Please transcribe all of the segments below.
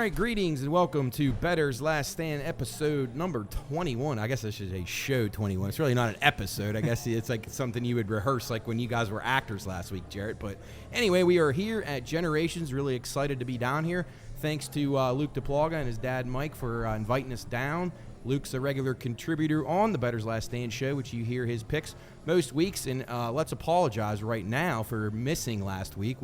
right, greetings and welcome to Bettor's Last Stand, episode number 21. I guess I should say show 21. It's really not an episode. I guess it's like something you would rehearse like when you guys were actors last week, Jarrett. But anyway, we are here at Generations. Really excited to be down here. Thanks to Luke Duplaga and his dad, Mike, for inviting us down. Luke's a regular contributor on the Bettor's Last Stand show, which you hear his picks most weeks. And let's apologize right now for missing last week.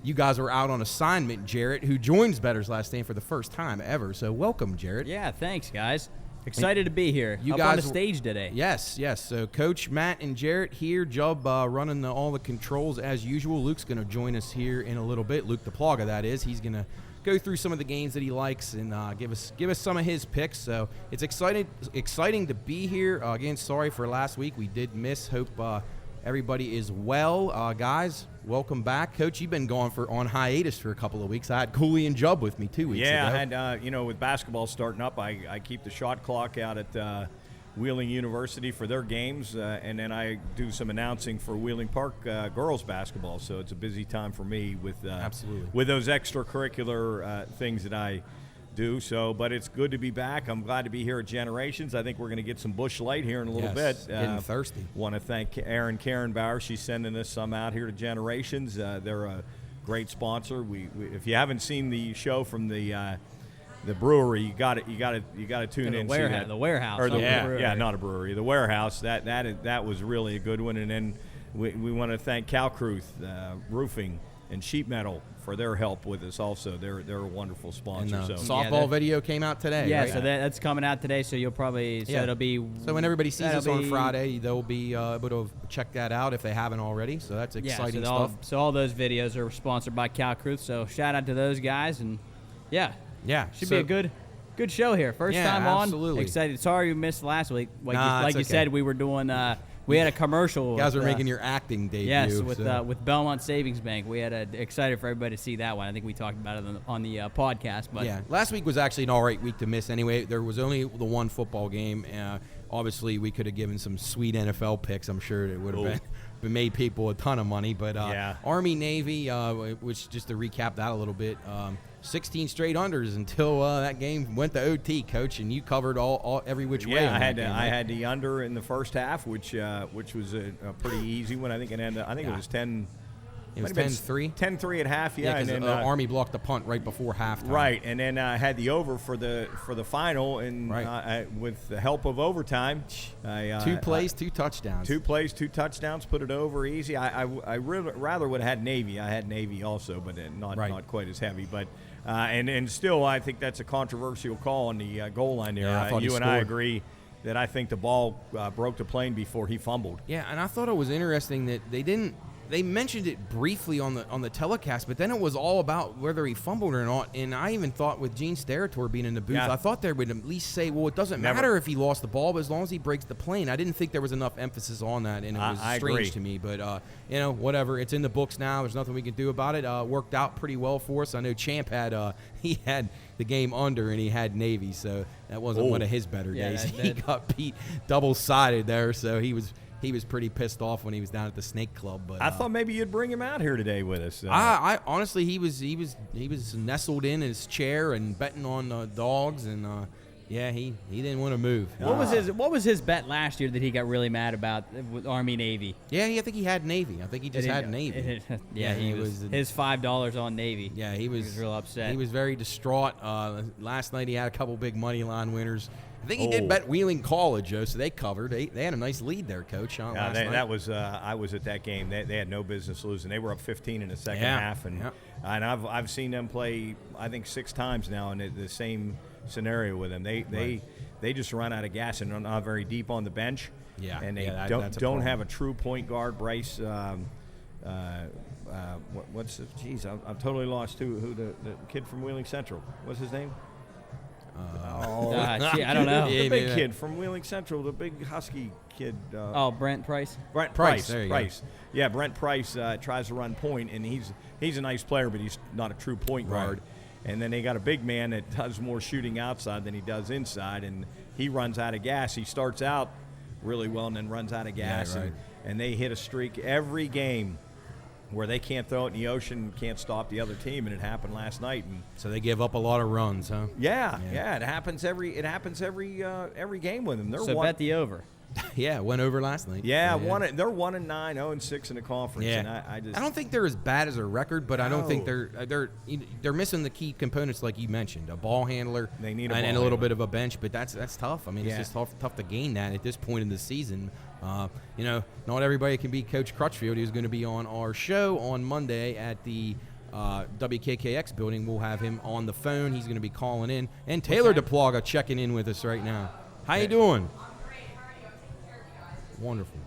You guys were out on assignment, Jarrett, who joins Bettor's Last Stand for the first time ever. So welcome, Jarrett. Yeah, thanks, guys. Excited to be here. You Up guys on the stage today. Yes. So Coach Matt and Jarrett here. Jubb running all the controls as usual. Luke's going to join us here in a little bit. Luke Duplaga, that is. He's going to go through some of the games that he likes and give us some of his picks. So it's exciting to be here. Again, sorry for last week. We did miss. Hope everybody is well. Guys, welcome back. Coach, you've been gone on hiatus for a couple of weeks. I had Cooley and Jubb with me 2 weeks ago. Yeah, and with basketball starting up, I keep the shot clock out at Wheeling University for their games, and then I do some announcing for Wheeling Park girls basketball. So it's a busy time for me with absolutely with those extracurricular things that I do. So, but it's good to be back. I'm glad to be here at Generations. I think we're going to get some Busch Light here in a little bit. Getting thirsty. Want to thank Karen Bauer. She's sending us some out here to Generations. They're a great sponsor. We if you haven't seen the show from the brewery, you got to tune in. The warehouse. Or not a brewery. The warehouse. That was really a good one. And then we want to thank Calcruth Roofing and Sheet Metal for their help with us also. They're a wonderful sponsor. And softball video came out today. Yeah, right? so that's coming out today. So you'll probably it'll be. So when everybody sees us on Friday, they'll be able to check that out if they haven't already. So that's exciting stuff. So all those videos are sponsored by Calcruth. So shout out to those guys and should be a good show here. First time on. Absolutely. Excited. Sorry you missed last week. Like you said, we were doing. We had a commercial. You guys were making your acting debut. Yes, with Belmont Savings Bank. We had excited for everybody to see that one. I think we talked about it on the podcast. But yeah, last week was actually an all right week to miss anyway. There was only the one football game. Obviously, we could have given some sweet NFL picks. I'm sure it would have been made people a ton of money. But Army-Navy, which just to recap that a little bit, 16 straight unders until that game went to OT, Coach, and you covered every which way. Yeah, I had the under in the first half, which was a pretty easy one. I think it was 10. It was 10-3? 10-3 at half, yeah. And then Army blocked the punt right before halftime. Right, and then I had the over for the final, and with the help of overtime. 2 plays, 2 touchdowns. 2 plays, 2 touchdowns, put it over easy. I rather would have had Navy. I had Navy also, but not quite as heavy. But and still, I think that's a controversial call on the goal line there. Yeah, you and I agree that I think the ball broke the plane before he fumbled. Yeah, and I thought it was interesting that they didn't. They mentioned it briefly on the telecast, but then it was all about whether he fumbled or not. And I even thought with Gene Steratore being in the booth, I thought they would at least say, well, it doesn't matter if he lost the ball, but as long as he breaks the plane. I didn't think there was enough emphasis on that, and it was strange to me. But, whatever. It's in the books now. There's nothing we can do about it. Worked out pretty well for us. I know Champ had he had the game under, and he had Navy, so that wasn't one of his better days. He got beat double-sided there, so he was pretty pissed off when he was down at the Snake Club. But I thought maybe you'd bring him out here today with us. I honestly, he was nestled in his chair and betting on the dogs, and he didn't want to move. What was his bet last year that he got really mad about with Army Navy? Yeah, I think he had Navy. I think he just had Navy. He was his $5 on Navy. Yeah, he was real upset. He was very distraught. Last night he had a couple big money line winners. I think he did bet Wheeling College, so they covered. They had a nice lead there, Coach. That was I was at that game. They had no business losing. They were up 15 in the second half, and I've seen them play I think 6 times now in the same scenario with them. They just run out of gas and are not very deep on the bench. Yeah, and they don't have a true point guard. Bryce. I'm totally lost who the kid from Wheeling Central. What's his name? I don't know. The big kid from Wheeling Central, the big husky kid. Brent Price. Brent Price. There you go. Yeah, Brent Price tries to run point, and he's a nice player, but he's not a true point guard. And then they got a big man that does more shooting outside than he does inside, and he runs out of gas. He starts out really well and then runs out of gas. Yeah, right. And they hit a streak every game where they can't throw it in the ocean, can't stop the other team, and it happened last night. And so they give up a lot of runs, huh? Yeah. It happens every game with them. So bet the over. Yeah, went over last night. Yeah, they're 1-9, 0-6 in the conference. Yeah. And I don't think they're as bad as a record, but I don't think they're missing the key components like you mentioned, a ball handler. They need and a little bit of a bench, but that's tough. I mean, it's just tough to gain that at this point in the season. Not everybody can be Coach Crutchfield. He's going to be on our show on Monday at the WKKX building. We'll have him on the phone. He's going to be calling in, and Taylor Duplaga checking in with us right now. How you doing? Wonderful.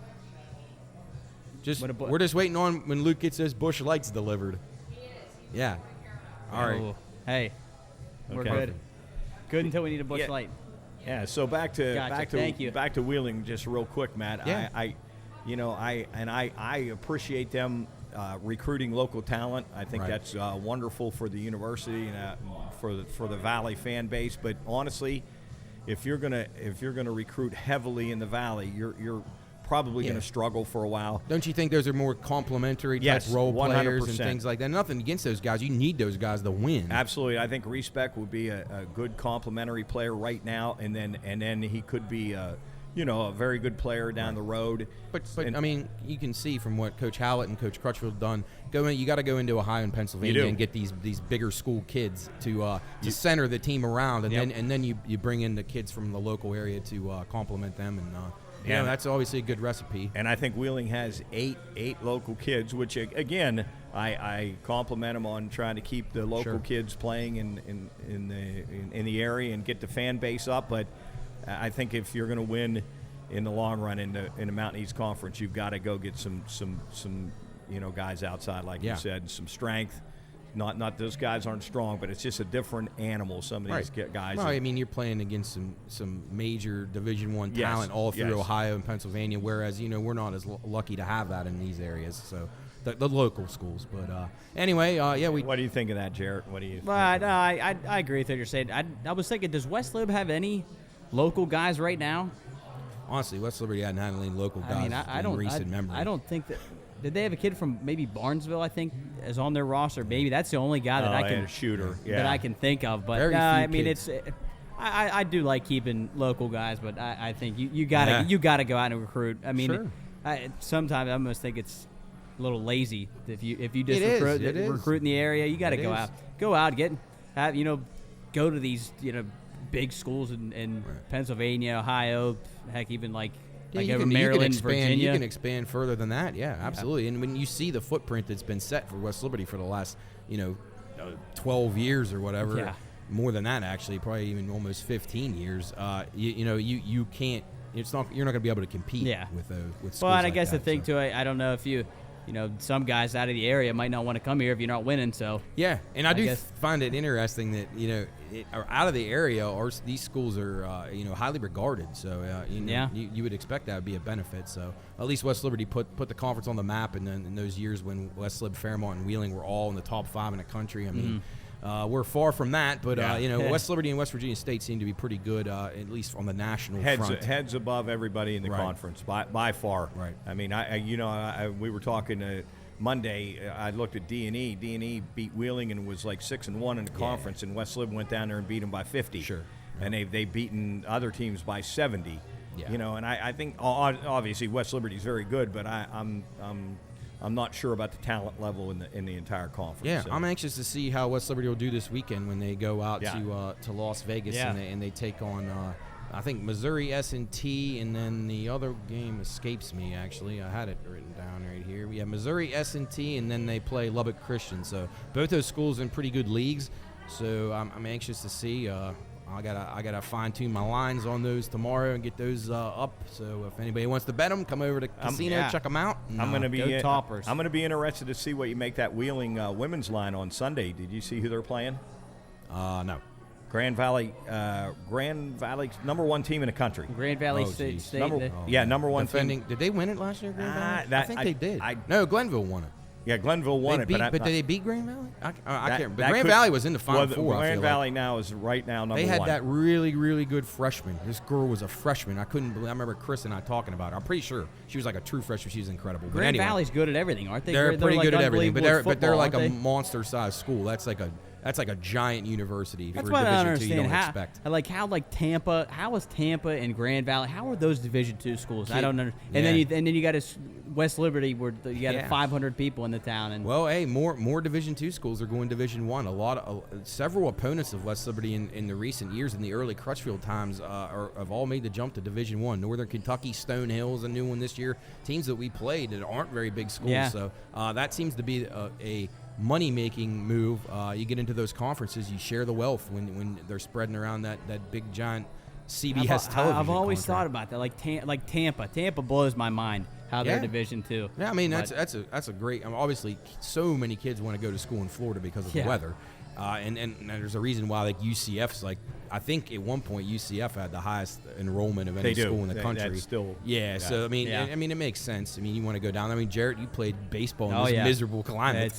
We're just waiting on when Luke gets those Busch Lights delivered. Yeah. All right. Hey, we're good. Good until we need a Busch Light. Yeah. So back to Wheeling, just real quick, Matt. Yeah. I appreciate them recruiting local talent. I think that's wonderful for the university and for the Valley fan base. But honestly, if you're gonna recruit heavily in the Valley, you're probably going to struggle for a while. Don't you think those are more complementary type role 100%. players and things like that? Nothing against those guys. You need those guys to win. Absolutely. I think Respect would be a good complementary player right now, and then he could be a very good player down the road. But I mean, you can see from what Coach Howlett and Coach Crutchfield have done. You got to go into Ohio and Pennsylvania and get these bigger school kids to center the team around, and then you bring in the kids from the local area to complement them and. That's obviously a good recipe. And I think Wheeling has eight local kids, which again I compliment them on trying to keep the local kids playing in the area and get the fan base up. But I think if you're going to win in the long run in the Mountain East Conference, you've got to go get some guys outside, like you said, and some strength. Not those guys aren't strong, but it's just a different animal. Some of these guys. Well, I mean, you're playing against some major Division I talent all through Ohio and Pennsylvania, whereas we're not as lucky to have that in these areas. So the local schools. But anyway, What do you think of that, Jarrett? What do you? Well, I agree with what you're saying. I was thinking, does West Lib have any local guys right now? Honestly, West Liberty hadn't had any local guys in recent memory. I don't think that. Did they have a kid from maybe Barnesville? I think is on their roster. Maybe that's the only guy that I can that I can think of. But I mean, kids. I do like keeping local guys, but I think you gotta go out and recruit. I mean, sometimes I almost think it's a little lazy if you just recruit in the area. You got to go out, go to these big schools in Pennsylvania, Ohio, heck, even like Maryland, Virginia. You can expand further than that. Yeah, absolutely. And when you see the footprint that's been set for West Liberty for the last 12 years or whatever, more than that actually, probably even almost 15 years. You can't. You're not going to be able to compete with schools. Well, and I like guess that, the thing too, I don't know if some guys out of the area might not want to come here if you're not winning. So yeah, and I do find it interesting that out of the area, these schools are highly regarded. So you would expect that would be a benefit. So at least West Liberty put the conference on the map, and then in those years when West Lib, Fairmont, and Wheeling were all in the top 5 in the country. I mean. We're far from that, but West Liberty and West Virginia State seem to be pretty good, at least on the national front. Heads above everybody in the conference by far. Right. I mean, we were talking Monday. I looked at D&E. D&E beat Wheeling and was like 6-1 in the conference, and West Lib went down there and beat them by 50. Sure. And they've beaten other teams by 70. Yeah. And I think obviously West Liberty is very good, but I'm not sure about the talent level in the entire conference. Yeah, so. I'm anxious to see how West Liberty will do this weekend when they go out to Las Vegas and they take on I think Missouri S&T, and then the other game escapes me actually. I had it written down right here. We have Missouri S&T, and then they play Lubbock Christian. So both those schools in pretty good leagues. So I'm anxious to see. I gotta fine tune my lines on those tomorrow and get those up. So if anybody wants to bet them, come over to Casino, check them out. I'm gonna be toppers. I'm gonna be interested to see what you make that Wheeling women's line on Sunday. Did you see who they're playing? No. Grand Valley, #1 team in the country. Grand Valley State. Number one defending. team. Did they win it last year? Grand Valley? I think they did. No, Glenville won it. Yeah, Glenville won it, but did they beat Grand Valley? I can't remember. But Grand Valley was in the Final Four. Grand Valley now is right now number one. They had that really, really good freshman. This girl was a freshman. I remember Chris and I talking about her. I'm pretty sure she was like a true freshman. She was incredible. Grand Valley's good at everything, aren't they? They're pretty good at everything, but they're like a monster-sized school. That's like a giant university for what I Division II. You don't expect. How is Tampa and Grand Valley? How are those Division II schools? I don't understand. Yeah. And then you got West Liberty, where you got 500 people in the town. And well, hey, more Division II schools are going Division I. Several opponents of West Liberty in the recent years, in the early Crutchfield times, have all made the jump to Division I. Northern Kentucky, Stone Hill's a new one this year. Teams that we played that aren't very big schools. Yeah. So that seems to be a money-making move. You get into those conferences, you share the wealth when they're spreading around that big giant CBS television. I've always contract. thought about that, like Tampa. Tampa blows my mind how they're Division II. Yeah, I mean that's a great. Obviously, so many kids want to go to school in Florida because of the weather, and there's a reason why like UCF's like. I think at one point UCF had the highest enrollment of any school in the country. That's still, so I mean, it makes sense. I mean, you want to go down. I mean, Jarrett, you played baseball in this miserable climate.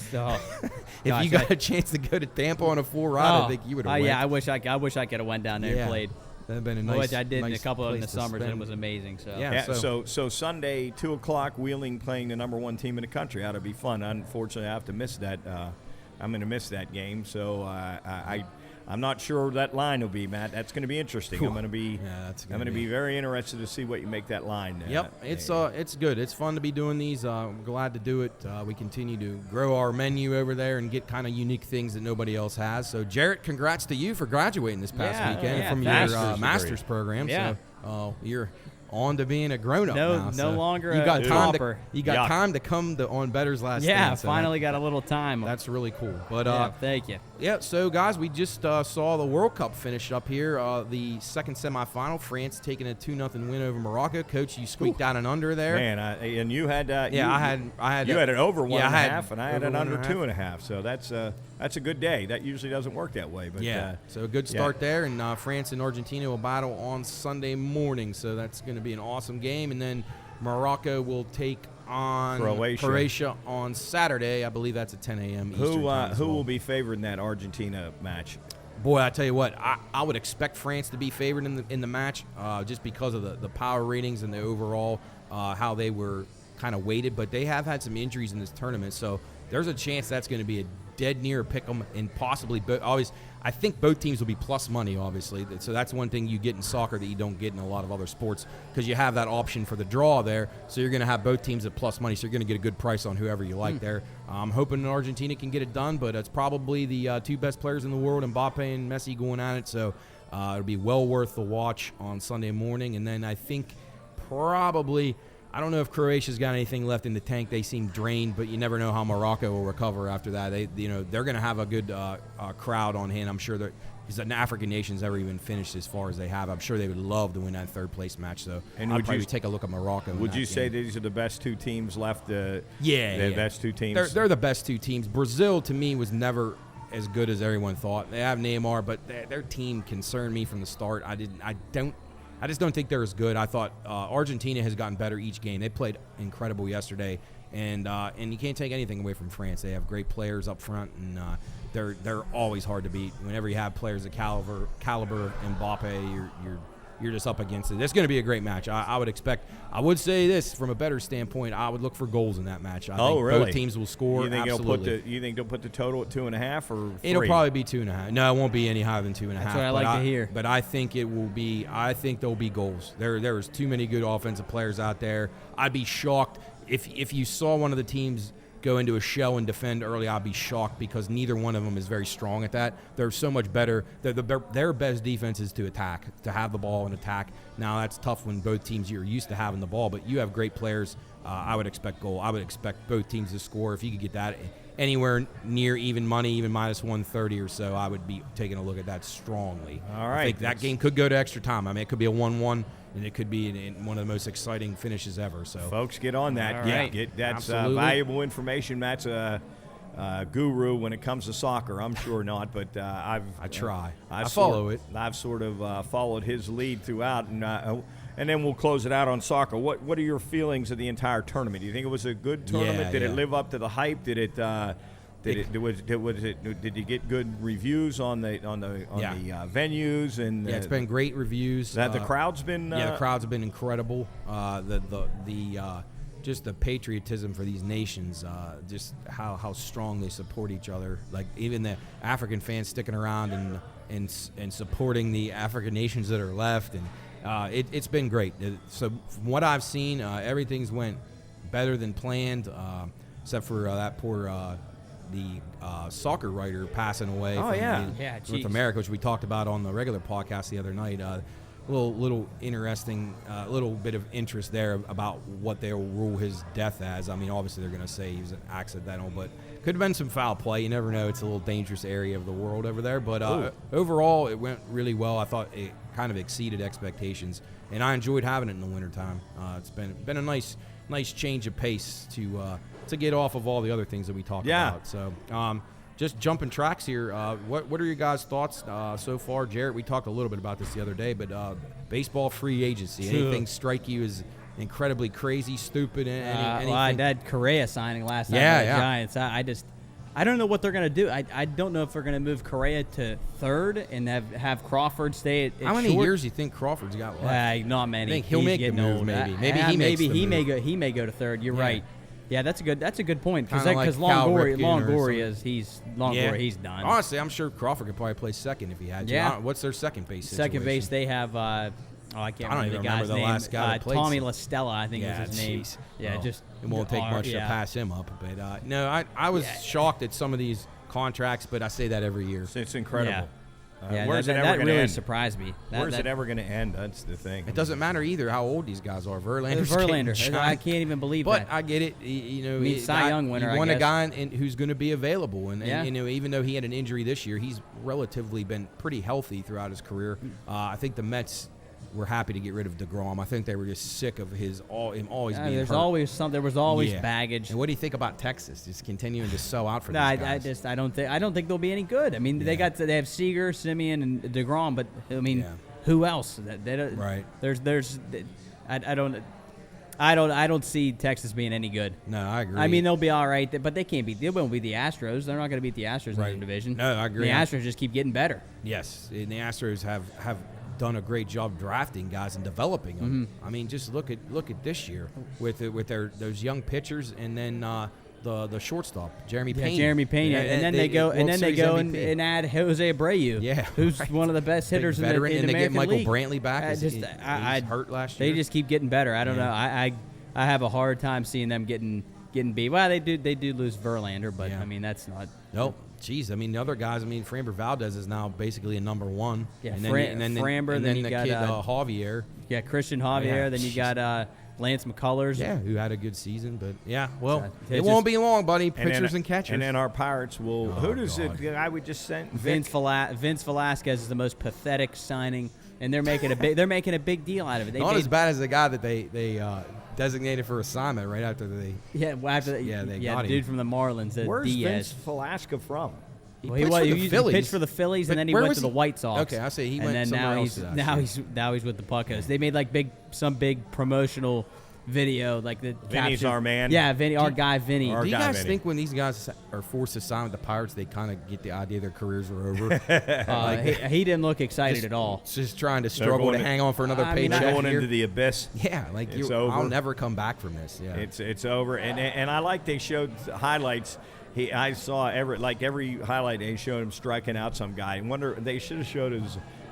If you got a chance to go to Tampa on a full ride, I think you would have. Yeah, I wish I could have went down there and played. That'd been a nice. Which I did in a couple in the spend. summers, and it was amazing. So Sunday 2:00, Wheeling playing the number one team in the country. Ought to be fun. Unfortunately, I have to miss that. I'm going to miss that game. So I'm not sure that line will be, Matt. That's going to be interesting. I'm going to be very interested to see what you make that line. It's good. It's fun to be doing these. I'm glad to do it. We continue to grow our menu over there and get kind of unique things that nobody else has. So, Jarrett, congrats to you for graduating this past weekend from your master's program. Yeah. So you're on to being a grown-up now. No longer you got a time pauper. You got time to come on Bettor's last stand. Yeah, finally got a little time. That's really cool. But thank you. Yeah, so guys, we just saw the World Cup finish up here. The second semifinal, France taking a 2-0 win over Morocco. Coach, you squeaked out an under there. Man, and you had I had you had an over 1.5, and I had an under 2.5. So that's a good day. That usually doesn't work that way. But so a good start there, and France and Argentina will battle on Sunday morning. So that's going to be an awesome game, and then Morocco will take on Croatia on Saturday. I believe that's at 10 a.m. Eastern time. Who will be favored in that Argentina match? Boy, I tell you what, I would expect France to be favored in the match just because of the power ratings and the overall how they were kind of weighted. But they have had some injuries in this tournament, so there's a chance that's going to be a dead near pick 'em, and possibly I think both teams will be plus money, obviously. So that's one thing you get in soccer that you don't get in a lot of other sports, because you have that option for the draw there. So you're going to have both teams at plus money, so you're going to get a good price on whoever you like there. I'm hoping Argentina can get it done, but it's probably the two best players in the world, Mbappe and Messi, going at it. So it'll be well worth the watch on Sunday morning. And then I think probably – I don't know if Croatia's got anything left in the tank. They seem drained, but you never know how Morocco will recover after that. They're going to have a good crowd on hand. I'm sure because the African nations ever even finished as far as they have. I'm sure they would love to win that third place match. So I'd probably take a look at Morocco. Would you say these are the best two teams left? Best two teams. They're the best two teams. Brazil to me was never as good as everyone thought. They have Neymar, but their team concerned me from the start. I just don't think they're as good. I thought Argentina has gotten better each game. They played incredible yesterday, and you can't take anything away from France. They have great players up front, and they're always hard to beat. Whenever you have players of caliber Mbappe, you're just up against it. It's going to be a great match. I would say this from a better standpoint. I would look for goals in that match. I think really? Both teams will score. You think absolutely. You think they'll put the total at 2.5 or 3? It'll probably be 2.5. No, it won't be any higher than 2.5. That's what I like to hear. But I think it will be. I think there'll be goals. There's too many good offensive players out there. I'd be shocked if you saw one of the teams go into a shell and defend early. I'd be shocked, because neither one of them is very strong at that. They're so much better. Their best defense is to attack, to have the ball and attack. Now, that's tough when both teams you're used to having the ball, but you have great players. I would expect goal. I would expect both teams to score. If you could get that anywhere near even money, even minus 130 or so, I would be taking a look at that strongly. All right. I think that game could go to extra time. I mean, it could be a 1-1. And it could be in one of the most exciting finishes ever. So, folks, get on that. All right. That's Absolutely. Valuable information. Matt's guru when it comes to soccer. I'm sure not, but I follow it. I've sort of followed his lead throughout, and then we'll close it out on soccer. What are your feelings of the entire tournament? Do you think it was a good tournament? Did it live up to the hype? Did it? Did you get good reviews on the venues and? It's been great reviews. The crowd's been. The crowds have been incredible. Just the patriotism for these nations, just how strong they support each other. Like even the African fans sticking around and supporting the African nations that are left, and it's been great. So from what I've seen, everything's went better than planned, except for that poor soccer writer passing away from North America, which we talked about on the regular podcast the other night. Little interesting, little bit of interest there about what they'll rule his death as. I mean, obviously they're going to say he was accidental, but could have been some foul play. You never know. It's a little dangerous area of the world over there. But overall, it went really well. I thought it kind of exceeded expectations, and I enjoyed having it in the wintertime. It's been a nice change of pace to get off of all the other things that we talked about. So. Just jumping tracks here. What are your guys' thoughts so far, Jarrett? We talked a little bit about this the other day, but baseball free agency. Anything strike you as incredibly crazy, stupid? That Correa signing last night by the Giants. I don't know what they're going to do. I don't know if they're going to move Correa to third and have Crawford stay at How many short. Years do you think Crawford's got left? Not many. I think he'll make the move. Old. Maybe he may go to third. You're right. Yeah, that's a good point because like Longoria he's done. Honestly, I'm sure Crawford could probably play second if he had to. Yeah. What's their second base situation? Second base they have I can't remember the guy's name. Last guy Tommy LaStella, I think is his name. Yeah, it won't take much to pass him up. But no, I was shocked at some of these contracts, but I say that every year. It's incredible. Where's it ever going to end? Surprised me. Where's it ever going to end? That's the thing. It doesn't matter either how old these guys are. Verlander. I can't even believe that. But I get it. Cy Young winner. You want a guy who's going to be available, and even though he had an injury this year, he's relatively been pretty healthy throughout his career. I think the Mets were happy to get rid of DeGrom. I think they were just sick of him always being hurt. There was always baggage. And what do you think about Texas just continuing to sell out for these guys? I don't think they'll be any good. I mean, they have Seager, Simeon, and DeGrom, but I mean, who else? Right. I don't see Texas being any good. No, I agree. I mean, they'll be all right, but they can't beat. They won't beat the Astros. They're not going to beat the Astros in their division. No, I agree. And the Astros just keep getting better. Yes, and the Astros have done a great job drafting guys and developing them. I mean, just look at this year with those young pitchers, and then the shortstop Jeremy Pena. And then they go and add Jose Abreu, who's one of the best hitters in the American League. And they get Michael Brantley back. He's hurt last year. They just keep getting better. I don't know. I have a hard time seeing them getting beat. Well, they do lose Verlander, but I mean that's not. Nope. Jeez, I mean, the other guys, Framber Valdez is now basically a number one. Yeah, Framber, then you got kid Javier. Yeah, Christian Javier. Then you got Lance McCullers. Yeah, who had a good season. But, it won't be long, buddy. Pitchers and catchers. And then our Pirates will – who does it – the guy we just sent? Vince Velasquez is the most pathetic signing, and they're making a big deal out of it. Not as bad as the guy that they designated for assignment right after they got him. Dude from the Marlins. Where's Diaz. Vince Velasquez from? He pitched for the Phillies, and then he went to the White Sox. Okay, I say he went somewhere else. Now he's with the Puckos. They made like some big promotional video, like the Vinny's our man. Yeah, Vinny, our guy Vinny. Do you guys think when these guys are forced to sign with the Pirates, they kind of get the idea their careers are over? He didn't look excited at all. Just trying to struggle to hang on for another paycheck. Going into the abyss. Yeah, like it's over. I'll never come back from this. Yeah, it's over. And I like they showed highlights. I saw every highlight they showed him striking out some guy. I wonder they should have showed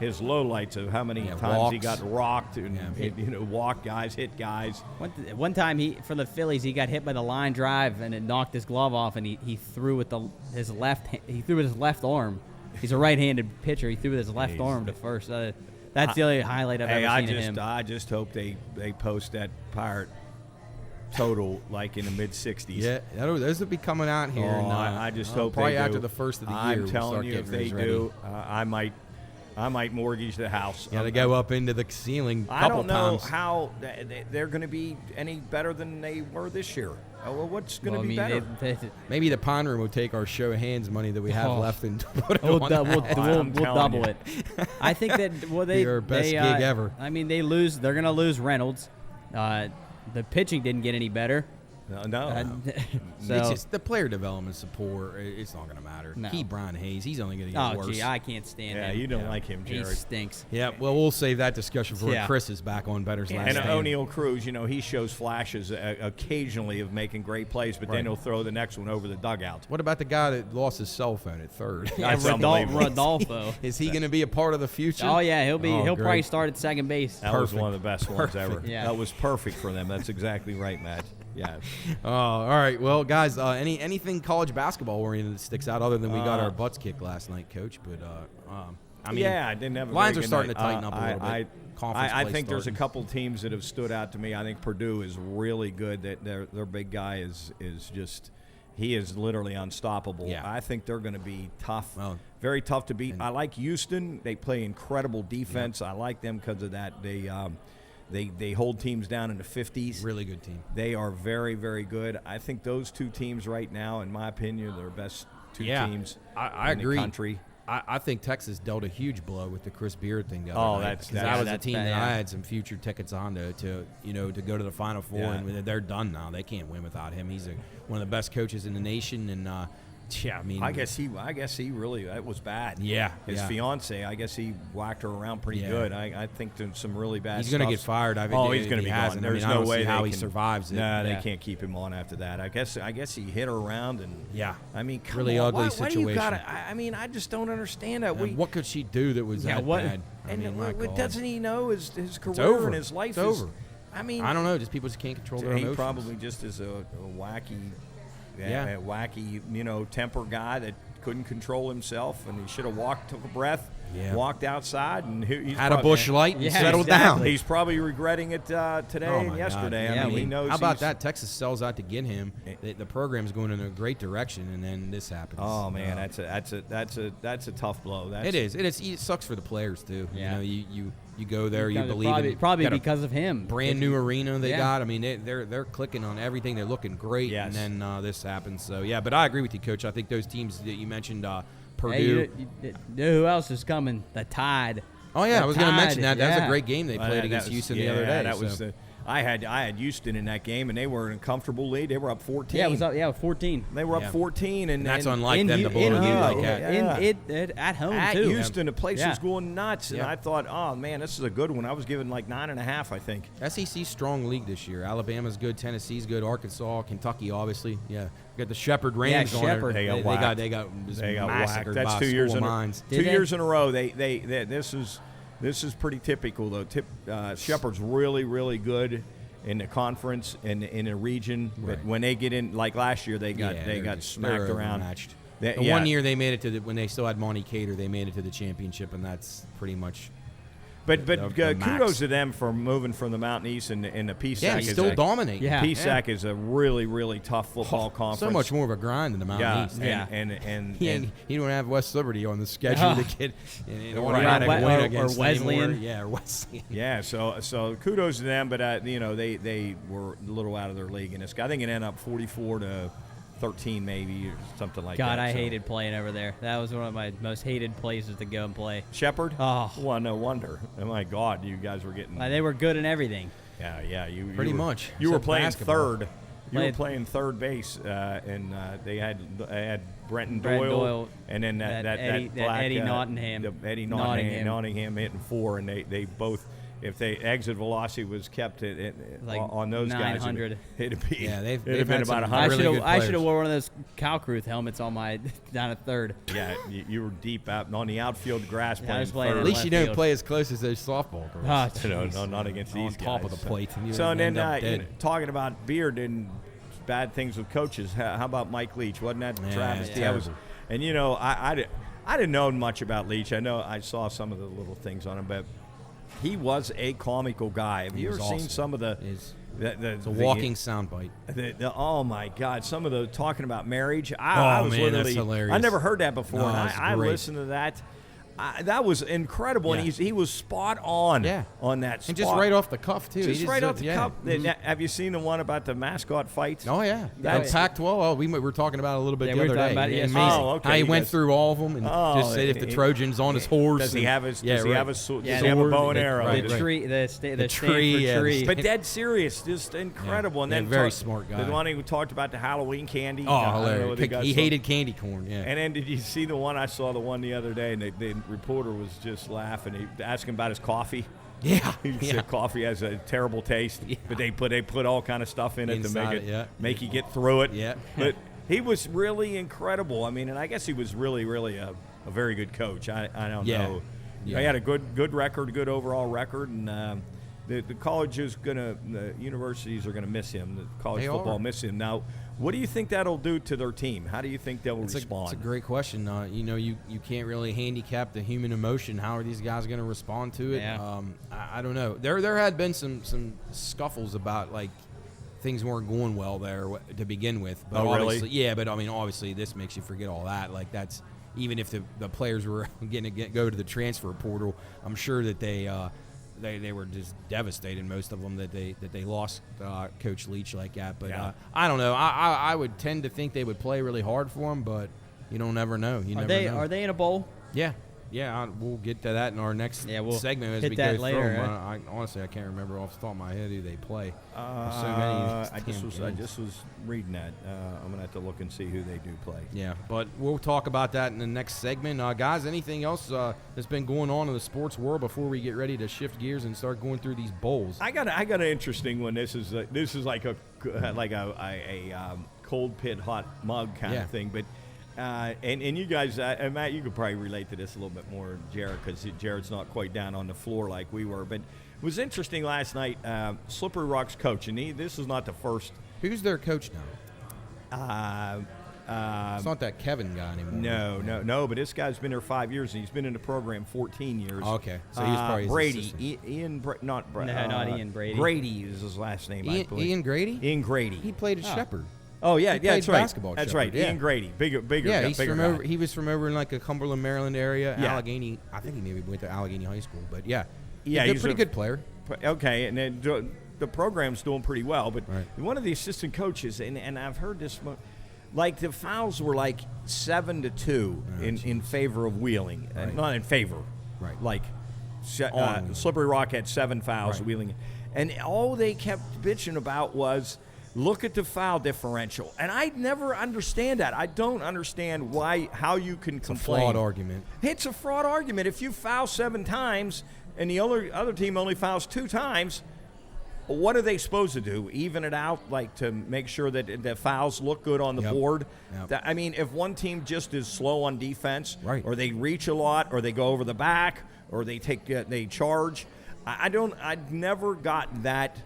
his lowlights of how many times he got rocked and walked guys, hit guys. One time for the Phillies he got hit by the line drive and it knocked his glove off and he threw with his left arm. He's a right-handed pitcher. He threw with his left arm to first. That's the only highlight I've ever seen of him. I just hope they post that Pirate total like in the mid-60s. Yeah, those will be coming out here. I just hope probably they do. after the first of the year. I'm telling you, if they do, I might I might mortgage the house. Yeah, they go up into the ceiling a couple times. I don't know how they're going to be any better than they were this year. Well, what's going to be better? Maybe the Pine Room will take our show of hands money that we have left and put it on we'll double it. I think that our best gig ever. I mean, they're going to lose Reynolds. The pitching didn't get any better. No. So, it's just the player development support. It's not going to matter. No. Keep Brian Hayes. He's only going to get worse. Gee, I can't stand him. Yeah, you don't like him, Jarrett. He stinks. Yeah, well, we'll save that discussion for when Chris is back on Bettor's Last And Stand. O'Neal Cruz, he shows flashes occasionally of making great plays, but then he'll throw the next one over the dugout. What about the guy that lost his cell phone at third? That's unbelievable. Rodolfo. Is he going to be a part of the future? Oh yeah, he'll great. probably start at second base. That was one of the best ones ever. Yeah. That was perfect for them. That's exactly right, Matt. Yeah. All right. Well, guys, anything college basketball oriented that sticks out other than we got our butts kicked last night, Coach? But I mean, I didn't have a lines very are good starting night. to tighten up a little bit. I think there's a couple teams that have stood out to me. I think Purdue is really good. That their big guy is just he is literally unstoppable. Yeah. I think they're going to be tough, very tough to beat. I like Houston. They play incredible defense. I like them because of that. They hold teams down in the 50s. Really good team. They are very, very good. I think those two teams right now, in my opinion, are the best two teams I in agree. the country. I think Texas dealt a huge blow with the Chris Beard thing the other night. That was a team that I had some future tickets on to go to the Final Four, and they're done now. They can't win without him. He's one of the best coaches in the nation, and I mean, I guess he really that was bad. Yeah, his fiance, I guess he whacked her around pretty good. I think there's some really bad. He's going to get fired. He's going to be gone. There's no way how he survives it. No, they can't keep him on after that. I guess he hit her around and I mean, really ugly situation. Why do you gotta, I mean, I just don't understand that. What could she do that was that bad? And doesn't he know his career and his life is over? I mean, I don't know. Just people just can't control their emotions. He probably just is a wacky. A wacky, temper guy that couldn't control himself, and he should have took a breath, walked outside, and he's had a bush light and settled down. He's probably regretting it today and yesterday. Yeah, I mean, he knows. How about that? Texas sells out to get him. The program's going in a great direction, and then this happens. Oh man, that's a tough blow. It is. It sucks for the players too. Yeah. You go there, you believe probably because of him. Brand new arena they got. I mean, they're clicking on everything. They're looking great, and then this happens. So but I agree with you, Coach. I think those teams that you mentioned, Purdue. Hey, you know who else is coming? The Tide. Oh yeah, I was going to mention that. That was a great game they played against Houston the other day. That was I had Houston in that game, and they were in a comfortable lead. They were up 14. Yeah, it was up 14. They were up 14, and that's unlike them to blow a lead like that. At home at too. Houston, the place was going nuts, and I thought, oh man, this is a good one. I was given like 9.5, I think. SEC strong league this year. Alabama's good, Tennessee's good, Arkansas, Kentucky, obviously. Yeah, we got the Shepherd Rams on there. They got massacred. That's by 2 years in a row. This is pretty typical though. Shepherd's really, really good in the conference and in a region, but when they get in, like last year, they got smacked around. One year they made it to when they still had Monty Cater, they made it to the championship, and that's pretty much. But kudos to them for moving from the Mountain East and the PSAC. Yeah, he's still dominating. Yeah. PSAC is a really, really tough football conference. So much more of a grind than the Mountain East. And he don't have West Liberty on the schedule to get or Wesleyan. Yeah, or Wesleyan. Yeah, so kudos to them, but they were a little out of their league in this. I think it ended up 44-13 maybe, or something like that. God, I hated playing over there. That was one of my most hated places to go and play. Shepherd? Oh. Well, no wonder. Oh, my God, you guys were getting... They were good in everything. Yeah. You Pretty much. You were playing basketball. third. You were playing third base, and they had Brenton Doyle, and then that Eddie Nottingham. Eddie Nottingham hitting 4, and they both... If they exit velocity was kept on those 900. guys, it'd be they've been about 100. I should have worn one of those Calcruth helmets on my down at third. Yeah, you were deep out on the outfield grass playing third. At least you don't play as close as those softball girls. No, not against these guys. On top of the plate. So and then talking about Beard and bad things with coaches. How about Mike Leach? Wasn't that travesty? And I didn't know much about Leach. I know I saw some of the little things on him, but. He was a comical guy. Have you ever seen some of the? It's a walking soundbite. Oh my God! Some of the talking about marriage. I was literally. That's hilarious. I never heard that before. No, and I listened to that. That was incredible, and he was spot on on that spot. And just right off the cuff, too. Just right off the cuff. Have you seen the one about the mascot fights? Oh, yeah. Pac-12. Oh, we were talking about it a little bit the other day. Amazing. Okay. How he went through all of them and just said if the Trojan's on his horse. Does he have his does he have a bow and arrow? The tree. The tree. But dead serious. Just incredible. And then very smart guy. The one he talked about the Halloween candy. Oh, hilarious. He hated candy corn, And then did you see the one? I saw the one the other day, and the reporter was just laughing. He asked him about his coffee. Yeah, he said coffee has a terrible taste, but they put all kind of stuff in it to make you get through it. Yeah, but he was really incredible. I mean, and I guess he was really a very good coach. I don't know. Yeah. He had a good record, good overall record, and the universities are gonna miss him. The college football miss him now. What do you think that'll do to their team? How do you think they'll respond? It's a great question. You can't really handicap the human emotion. How are these guys going to respond to it? Yeah. I don't know. There had been some scuffles about like things weren't going well there to begin with. But really? Yeah, but I mean, obviously this makes you forget all that. Like that's even if the players were going to go to the transfer portal, I'm sure that they were just devastated, most of them, that they lost Coach Leach like that. But I don't know. I would tend to think they would play really hard for him, but you don't never know. Are they in a bowl? Yeah. We'll get to that in our next segment as we go through them. Honestly, I can't remember off the top of my head who they play. So many. I just was reading that. I'm gonna have to look and see who they do play. Yeah, but we'll talk about that in the next segment, guys. Anything else that's been going on in the sports world before we get ready to shift gears and start going through these bowls? I got an interesting one. This is like a cold pit hot mug kind of thing, but. And you guys, Matt, you could probably relate to this a little bit more, Jarrett, because Jarrett's not quite down on the floor like we were. But it was interesting last night. Slippery Rock's coach, and this is not the first. Who's their coach now? It's not that Kevin guy anymore. No. But this guy's been there 5 years, and he's been in the program 14 years. Oh, okay, so he's probably Brady. Not Ian Brady. Brady is his last name. I believe. Ian Grady. Ian Grady. He played at Shepherd. Oh yeah, that's right. Basketball. That's Shepherd. right. Ian Grady, bigger. Yeah, he's bigger from guy. over. He was from over in like a Cumberland, Maryland area. Yeah. Allegheny. I think he maybe went to Allegheny High School, but he's a pretty good player. Okay, and then the program's doing pretty well. But one of the assistant coaches, and I've heard this, like the fouls were like 7-2 in favor of Wheeling, not in favor. Right. Like Slippery Rock had 7 fouls, Wheeling, and all they kept bitching about was. Look at the foul differential, and I never understand that. I don't understand how you can complain. It's a fraud argument. It's a fraud argument. If you foul 7 times and the other team only fouls 2 times, what are they supposed to do? Even it out, like to make sure that the fouls look good on the board? Yep. I mean, if one team just is slow on defense, or they reach a lot, or they go over the back, or they charge. I've never got that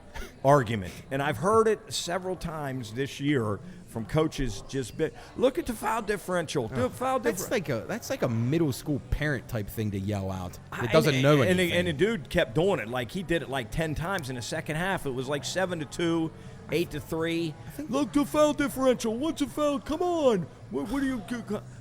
argument, and I've heard it several times this year from coaches. Look at the foul differential. That's like a middle school parent type thing to yell out. It doesn't know anything. And the dude kept doing it. Like he did it like 10 times in the second half. It was like 7-2, 8-3. Look, the foul differential. What's a foul? Come on. What do you?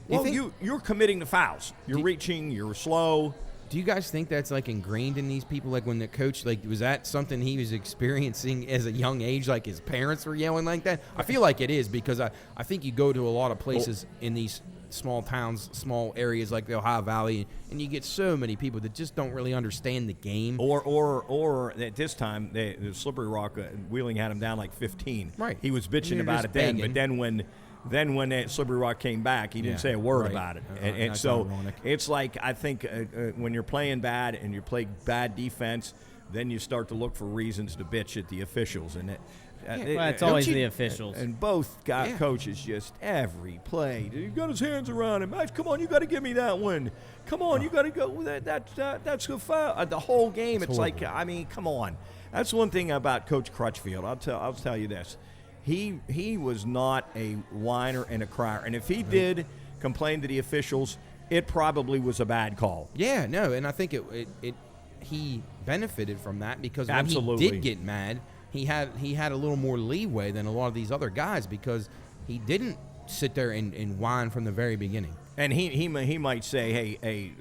Well, you're committing the fouls. You're reaching. You're slow. Do you guys think that's like ingrained in these people? Like when the coach, like was that something he was experiencing as a young age? Like his parents were yelling like that? I feel like it is because I think you go to a lot of places in these small towns, small areas like the Ohio Valley, and you get so many people that just don't really understand the game. Or at this time, the Slippery Rock, Wheeling had him down like 15. Right. He was bitching about it then, but then when that Slippery Rock came back, he didn't say a word about it. And so ironic. It's like I think when you're playing bad and you play bad defense, then you start to look for reasons to bitch at the officials. And it's always the officials. And both coaches just every play. He got his hands around him. Come on, you got to give me that one. Come on, you got to go. That's a foul. The whole game, it's like, I mean, come on. That's one thing about Coach Crutchfield. I'll tell you this. He was not a whiner and a crier. And if he did complain to the officials, it probably was a bad call. Yeah, no, and I think he benefited from that because when Absolutely. he did get mad, he had a little more leeway than a lot of these other guys because he didn't sit there and whine from the very beginning. And he might say, hey,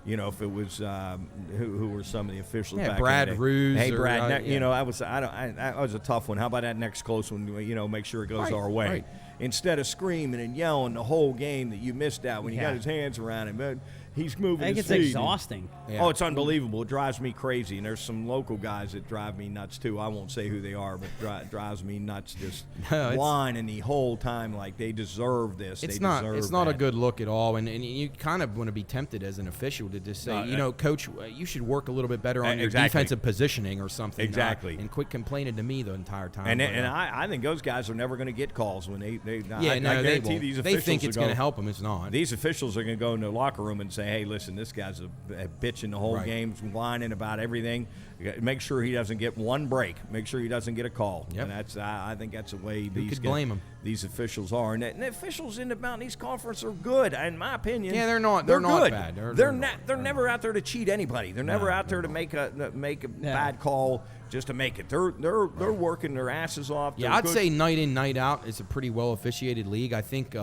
if it was who were some of the officials back Brad in the day. Roos. Hey, Brad, that was a tough one. How about that next close one? Make sure it goes our way. Right. Instead of screaming and yelling the whole game that you missed out when you got his hands around him, but he's moving his feet. I think it's exhausting. Yeah. Oh, it's unbelievable. It drives me crazy. And there's some local guys that drive me nuts, too. I won't say who they are, but drives me nuts just whining the whole time like they deserve this. It's not a good look at all. And you kind of want to be tempted as an official to just say, Coach, you should work a little bit better on your defensive positioning or something. Exactly. And quit complaining to me the entire time. And I think those guys are never going to get calls when they they think it's going to help them. It's not. These officials are going to go in the locker room and say, hey, listen, this guy's a bitch in the whole game, whining about everything. Make sure he doesn't get one break. Make sure he doesn't get a call. Yep. And I think that's the way these officials are. And the officials in the Mountain East Conference are good, in my opinion. Yeah, they're not. They're not bad. They're never out there to cheat anybody. They're never out there to make a bad call just to make it. They're working their asses off. Yeah, I'd say night in, night out, it's a pretty well officiated league. I think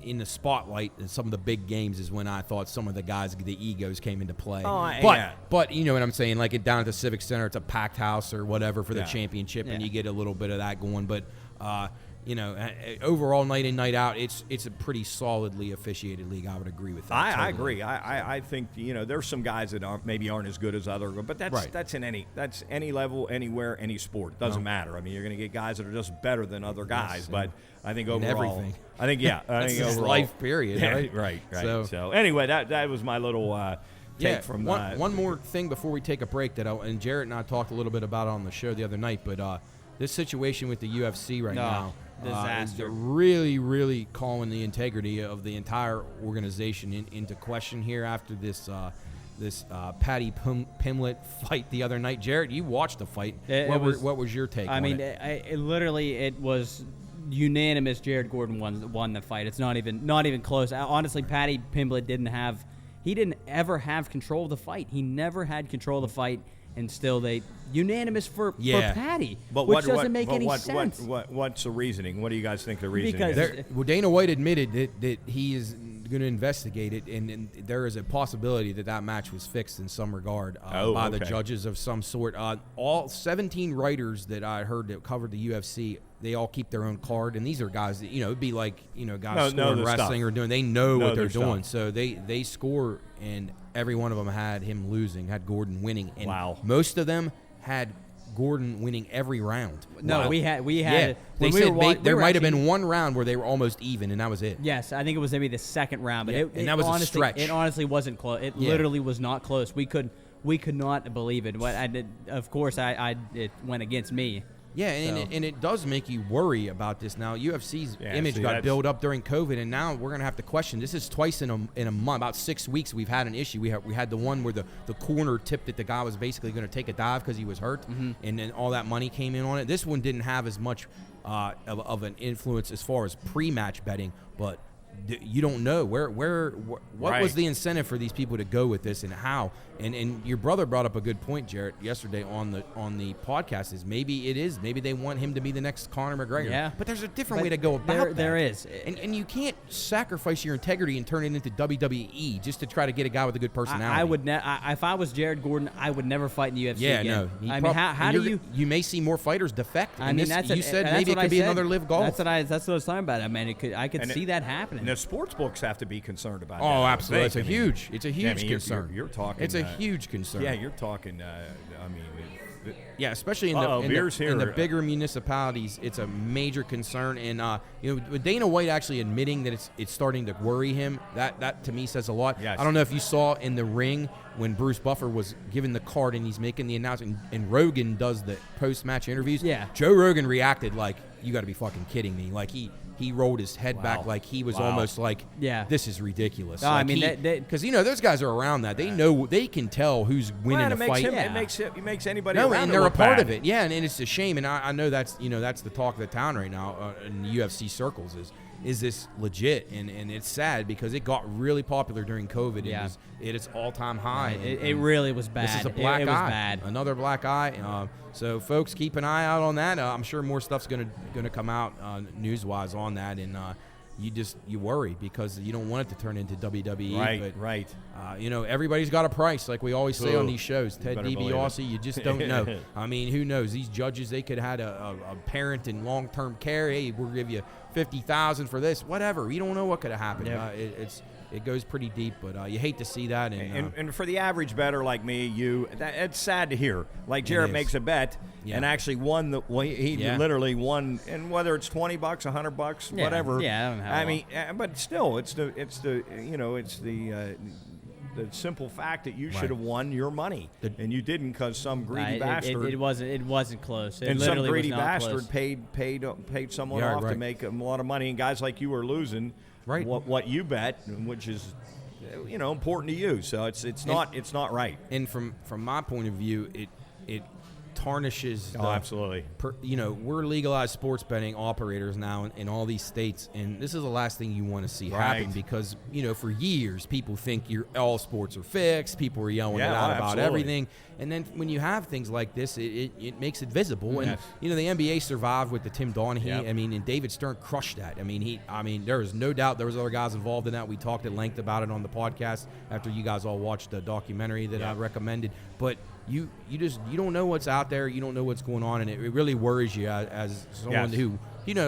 in the spotlight in some of the big games is when I thought some of the guys, the egos came into play. But you know what I'm saying? Like down at the Civic Center, it's a packed house or whatever for the championship, and you get a little bit of that going. But overall, night in, night out, it's a pretty solidly officiated league. I would agree with that. I agree. I think there's some guys that aren't as good as others, but that's any level, anywhere, any sport. It doesn't matter. I mean, you're going to get guys that are just better than other guys, but I think overall, everything. I think that's his overall, life period. Right. So anyway, that was my little. Take from one more thing before we take a break and Jarrett and I talked a little bit about it on the show the other night, but this situation with the UFC now. Disaster. Is really, really calling the integrity of the entire organization into question here after this Patty Pimblett fight the other night. Jarrett, you watched the fight. What was your take on it? It was unanimous. Jared Gordon won the fight. It's not even close. Honestly, Patty Pimblett didn't ever have control of the fight. He never had control of the fight. And still, they unanimous for Patty, which doesn't make any sense. What's the reasoning? What do you guys think the reasoning is? Dana White admitted that he is going to investigate it, and there is a possibility that match was fixed in some regard by the judges of some sort. All 17 writers that I heard that covered the UFC, they all keep their own card, and these are guys that it'd be like guys scoring wrestling or doing. They know what they're doing, so they score, and every one of them had him losing, had Gordon winning, and most of them had Gordon winning every round. No, we had. They said there might have been one round where they were almost even, and that was it. Yes, I think it was maybe the second round, but that was a stretch. It honestly wasn't close. It literally was not close. We could not believe it. What I did, of course, it went against me. Yeah, and it does make you worry about this now. UFC's image got built up during COVID, and now we're going to have to question. This is twice in a month, about 6 weeks we've had an issue. We had the one where the corner tipped that the guy was basically going to take a dive because he was hurt, and then all that money came in on it. This one didn't have as much of an influence as far as pre-match betting, but you don't know what was the incentive for these people to go with this and how. And your brother brought up a good point, Jarrett, yesterday on the podcast. Is maybe they want him to be the next Conor McGregor. Yeah. But there's a different way to go about that. There is. And you can't sacrifice your integrity and turn it into WWE just to try to get a guy with a good personality. I would if I was Jared Gordon, I would never fight in the UFC again. No. How do you? You may see more fighters defect. You said maybe it could be another Live Golf. That's what I was talking about. I mean, I could see that happening. And the sports books have to be concerned about that. Oh, absolutely. It's a huge concern. You're talking. It's a huge concern. Yeah, you're talking. Especially in the bigger municipalities, it's a major concern. And with Dana White actually admitting that it's starting to worry him, that to me says a lot. Yes. I don't know if you saw in the ring when Bruce Buffer was given the card and he's making the announcement, and Rogan does the post-match interviews. Yeah. Joe Rogan reacted like, "You got to be fucking kidding me!" Like he rolled his head back like he was almost like, this is ridiculous. I mean, because those guys are around that. They know, they can tell who's winning the fight. It makes anybody around and they're a part of it. Yeah, and it's a shame. And I know that's the talk of the town right now in UFC circles is this legit? And it's sad because it got really popular during COVID. Yeah. It is all-time high. It really was bad. This is a black eye. It was bad. Another black eye. So, folks, keep an eye out on that. I'm sure more stuff's going to come out news-wise on that. And you worry because you don't want it to turn into WWE. Right. Everybody's got a price, like we always say on these shows. Ted DiBiase, you just don't know. I mean, who knows? These judges, they could have had a parent in long-term care. Hey, we'll give you $50,000 for this, whatever. You don't know what could have happened. Yep. It goes pretty deep, but you hate to see that. And for the average bettor like me, it's sad to hear. Like Jarrett makes a bet and actually won he literally won, and whether it's $20, $100, whatever. Yeah, I don't know. I mean, but still, it's the simple fact that you should have won your money, and you didn't because some greedy bastard. It wasn't close. And some greedy bastard paid someone off to make a lot of money, and guys like you are losing. Right. What you bet, which is, important to you. So it's not right. And from my point of view, it tarnishes. Absolutely. We're legalized sports betting operators now in all these states, and this is the last thing you want to see happen because for years people think all sports are fixed. People are yelling it out about everything, and then when you have things like this, it makes it visible. And the NBA survived with the Tim Donaghy. Yep. I mean, and David Stern crushed that. I mean, there is no doubt there was other guys involved in that. We talked at length about it on the podcast after you guys all watched the documentary that I recommended, but. You don't know what's out there. You don't know what's going on, and it really worries you as someone who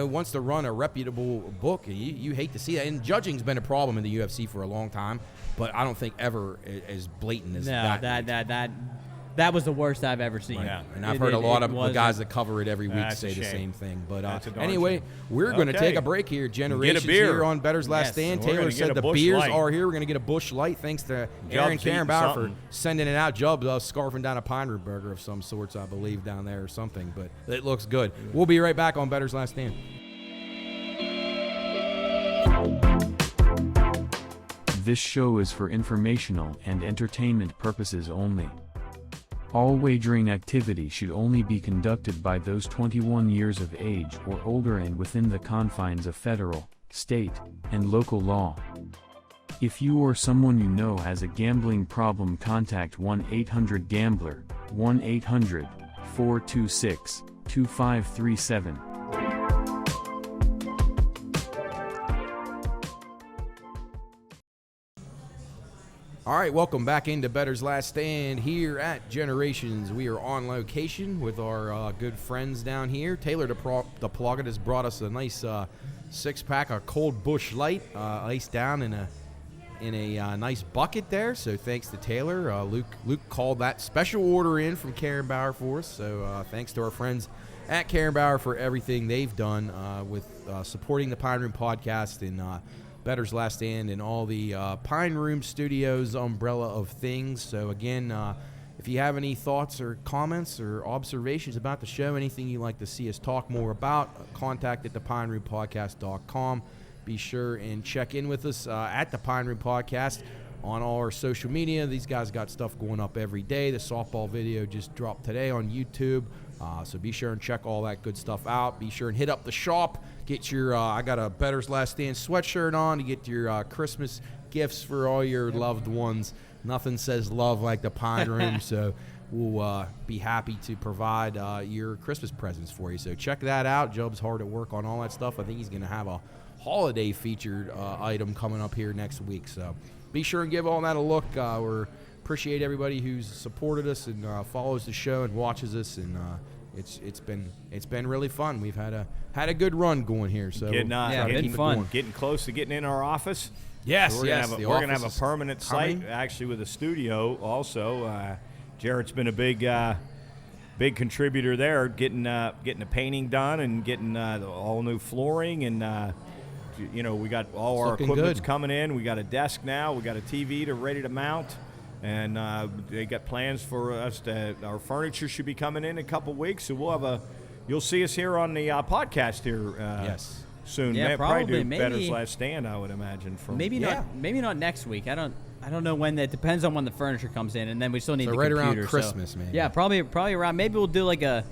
wants to run a reputable book. You hate to see that. And judging's been a problem in the UFC for a long time, but I don't think ever as blatant as that. That was the worst I've ever seen. Yeah. And I've heard a lot of the guys that cover it every week say the same thing. But anyway, we're going to take a break here. Generations here on Bettor's Last Stand. Taylor said the beers are here. We're going to get a Busch Light. Thanks to Aaron Karenbauer for sending it out. Jubb's scarfing down a Pine Root burger of some sorts, I believe, down there or something. But it looks good. We'll be right back on Bettor's Last Stand. This show is for informational and entertainment purposes only. All wagering activity should only be conducted by those 21 years of age or older and within the confines of federal, state, and local law. If you or someone you know has a gambling problem, contact 1-800-GAMBLER, 1-800-426-2537. All right, welcome back into Bettor's Last Stand here at Generations. We are on location with our good friends down here. Taylor Duplaga has brought us a nice six-pack of cold Busch Light, iced down in a nice bucket there. So thanks to Taylor. Luke called that special order in from Karenbauer for us. So thanks to our friends at Karenbauer for everything they've done with supporting the Pine Room podcast and Bettor's Last Stand and all the Pine Room Studios umbrella of things. So again, if you have any thoughts or comments or observations about the show, anything you'd like to see us talk more about, contact at thepineroompodcast.com. Be sure and check in with us at the Pine Room Podcast on all our social media. These guys got stuff going up every day. The softball video just dropped today on YouTube. So be sure and check all that good stuff out. Be sure and hit up the shop. Get your, I got a Bettor's Last Stand sweatshirt on to get your Christmas gifts for all your loved ones. Nothing says love like the Pine Room, so we'll be happy to provide your Christmas presents for you. So check that out. Job's hard at work on all that stuff. I think he's going to have a holiday featured item coming up here next week. So be sure and give all that a look. We appreciate everybody who's supported us and follows the show and watches us, and it's been really fun. We've had a good run going here. So getting fun. Getting close to getting in our office. Yes, we're gonna have a permanent site actually with a studio. Also, Jarrett's been a big contributor there, getting the painting done and getting all new flooring and. We got all our equipment's coming in. We got a desk now. We got a TV ready to mount, and they got plans for us our furniture should be coming in a couple weeks. So we'll have you'll see us here on the podcast here soon. Yeah, probably do Bettor's Last Stand, I would imagine. Maybe not next week. I don't know when. That depends on when the furniture comes in, and then we still need the right computer. Around Christmas, maybe. Yeah, probably around. Maybe we'll do like a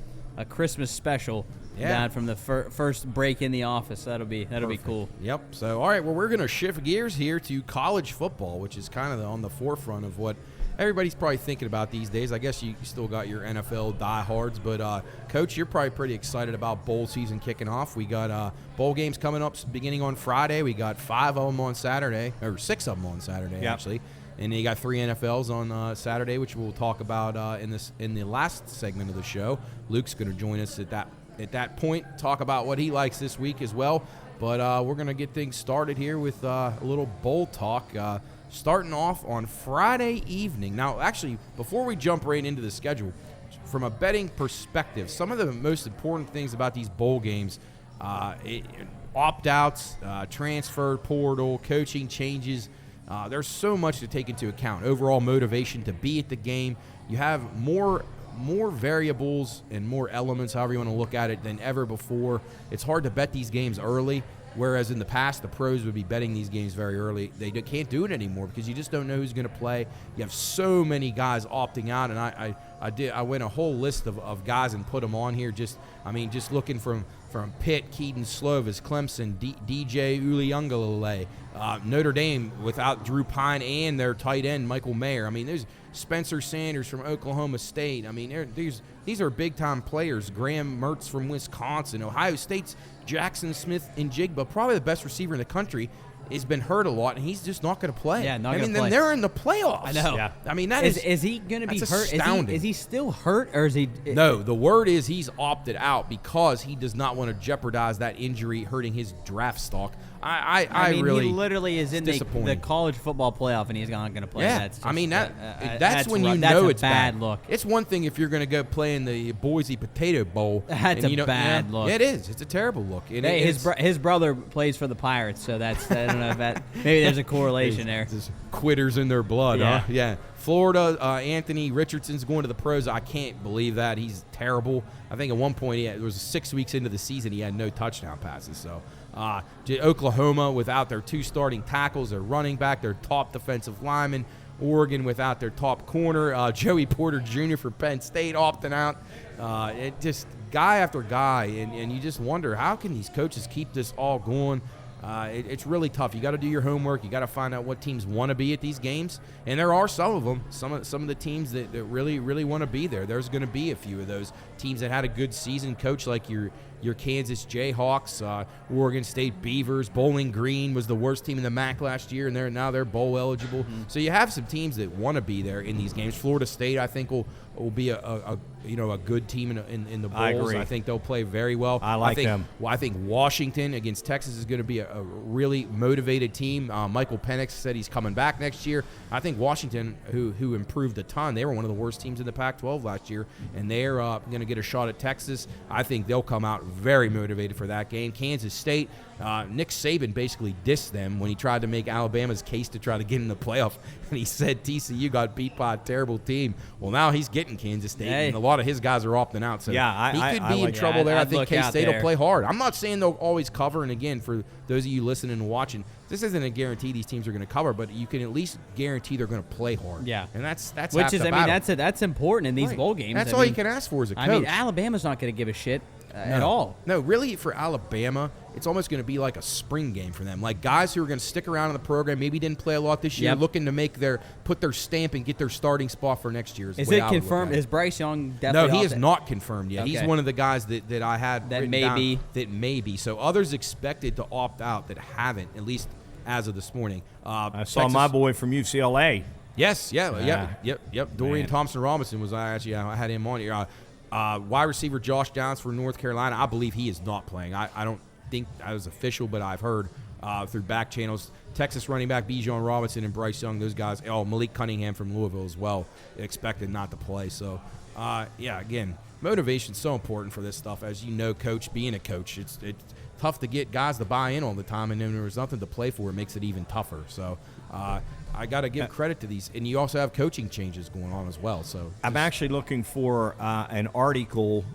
Christmas special. Down from the first break in the office. That'll be cool. Yep. So, all right, well, we're going to shift gears here to college football, which is kind of on the forefront of what everybody's probably thinking about these days. I guess you still got your NFL diehards, but Coach, you're probably pretty excited about bowl season kicking off. We got bowl games coming up beginning on Friday. We got 5 of them on Saturday, or 6 of them on Saturday, actually. And then you got 3 NFLs on Saturday, which we'll talk about in the last segment of the show. Luke's going to join us at that point, talk about what he likes this week as well. But we're going to get things started here with a little bowl talk, starting off on Friday evening. Now, actually, before we jump right into the schedule, from a betting perspective, some of the most important things about these bowl games, opt-outs, transfer portal, coaching changes, there's so much to take into account. Overall motivation to be at the game. You have more variables and more elements, however you want to look at it, than ever before. It's hard to bet these games early, whereas in the past the pros would be betting these games very early. They can't do it anymore because you just don't know who's going to play. You have so many guys opting out, and I went a whole list of guys and put them on here. Just looking from Pitt, Keaton Slovis, Clemson, DJ Uliungalele, Notre Dame without Drew Pine and their tight end Michael Mayer. I mean, there's Spencer Sanders from Oklahoma State. I mean, these are big-time players. Graham Mertz from Wisconsin. Ohio State's Jackson Smith-Njigba, probably the best receiver in the country, has been hurt a lot, and he's just not going to play. Yeah, not going to play. Then they're in the playoffs. I know. Yeah. I mean, is he going to be hurt? Astounding. Is he still hurt, or is he? No, the word is he's opted out because he does not want to jeopardize that injury hurting his draft stock. I mean, he literally is in the college football playoff, and he's not going to play. Yeah, That's just, I mean that's when rough. you know that's it's a bad look. It's one thing if you're going to go play in the Boise Potato Bowl. That's a bad look. Yeah, it is. It's a terrible look. His brother plays for the Pirates, so that's I don't know if that maybe there's a correlation there. There's quitters in their blood, Yeah. huh? Yeah. Florida, Anthony Richardson's going to the pros. I can't believe that. He's terrible. I think at one point it was 6 weeks into the season he had no touchdown passes. So Oklahoma without their 2 starting tackles, their running back, their top defensive lineman. Oregon without their top corner. Joey Porter Jr. for Penn State opting out. It just guy after guy, and you just wonder how can these coaches keep this all going. It's really tough. You got to do your homework. You got to find out what teams want to be at these games, and there are some of them. Some of the teams that really, really want to be there. There's going to be a few of those teams that had a good season, coach, like your Kansas Jayhawks, Oregon State Beavers. Bowling Green was the worst team in the MAC last year, and they're bowl eligible. Mm-hmm. So you have some teams that want to be there in these games. Florida State, I think, will be a good team in the bowls. I agree. I think they'll play very well. I like them. Well, I think Washington against Texas is going to be a really motivated team. Michael Penix said he's coming back next year. I think Washington, who improved a ton, they were one of the worst teams in the Pac-12 last year, and they're going to get a shot at Texas. I think they'll come out very motivated for that game. Kansas State, Nick Saban basically dissed them when he tried to make Alabama's case to try to get in the playoff, and he said TCU got beat by a terrible team. Well, now he's getting Kansas State, and a lot of his guys are opting out, so he could be in trouble there. I think K-State will play hard. I'm not saying they'll always cover, and again, for those of you listening and watching, this isn't a guarantee these teams are going to cover, but you can at least guarantee they're going to play hard. Yeah, and that's which half is the I mean battle. that's important in these bowl games. That's all you can ask for as a coach. I mean, Alabama's not going to give a shit at all. No, really, for Alabama, it's almost going to be like a spring game for them. Like guys who are going to stick around in the program, maybe didn't play a lot this year, looking to put their stamp and get their starting spot for next year. Is it confirmed? Is Bryce Young definitely? No, he is not confirmed yet. Okay. He's one of the guys that I had that may be. So others expected to opt out that haven't, at least as of this morning. I saw my boy from UCLA. Yes, yep. Dorian Thompson-Robinson was I had him on here. Wide receiver Josh Downs for North Carolina, I believe he is not playing. I don't think that was official, but I've heard through back channels. Texas running back Bijan Robinson and Bryce Young, those guys. Malik Cunningham from Louisville as well, expected not to play. So, again, motivation's so important for this stuff. As you know, coach, being a coach, it's tough to get guys to buy in all the time, and then there's nothing to play for. It makes it even tougher. So, I got to give credit to these. And you also have coaching changes going on as well. So I'm actually looking for an article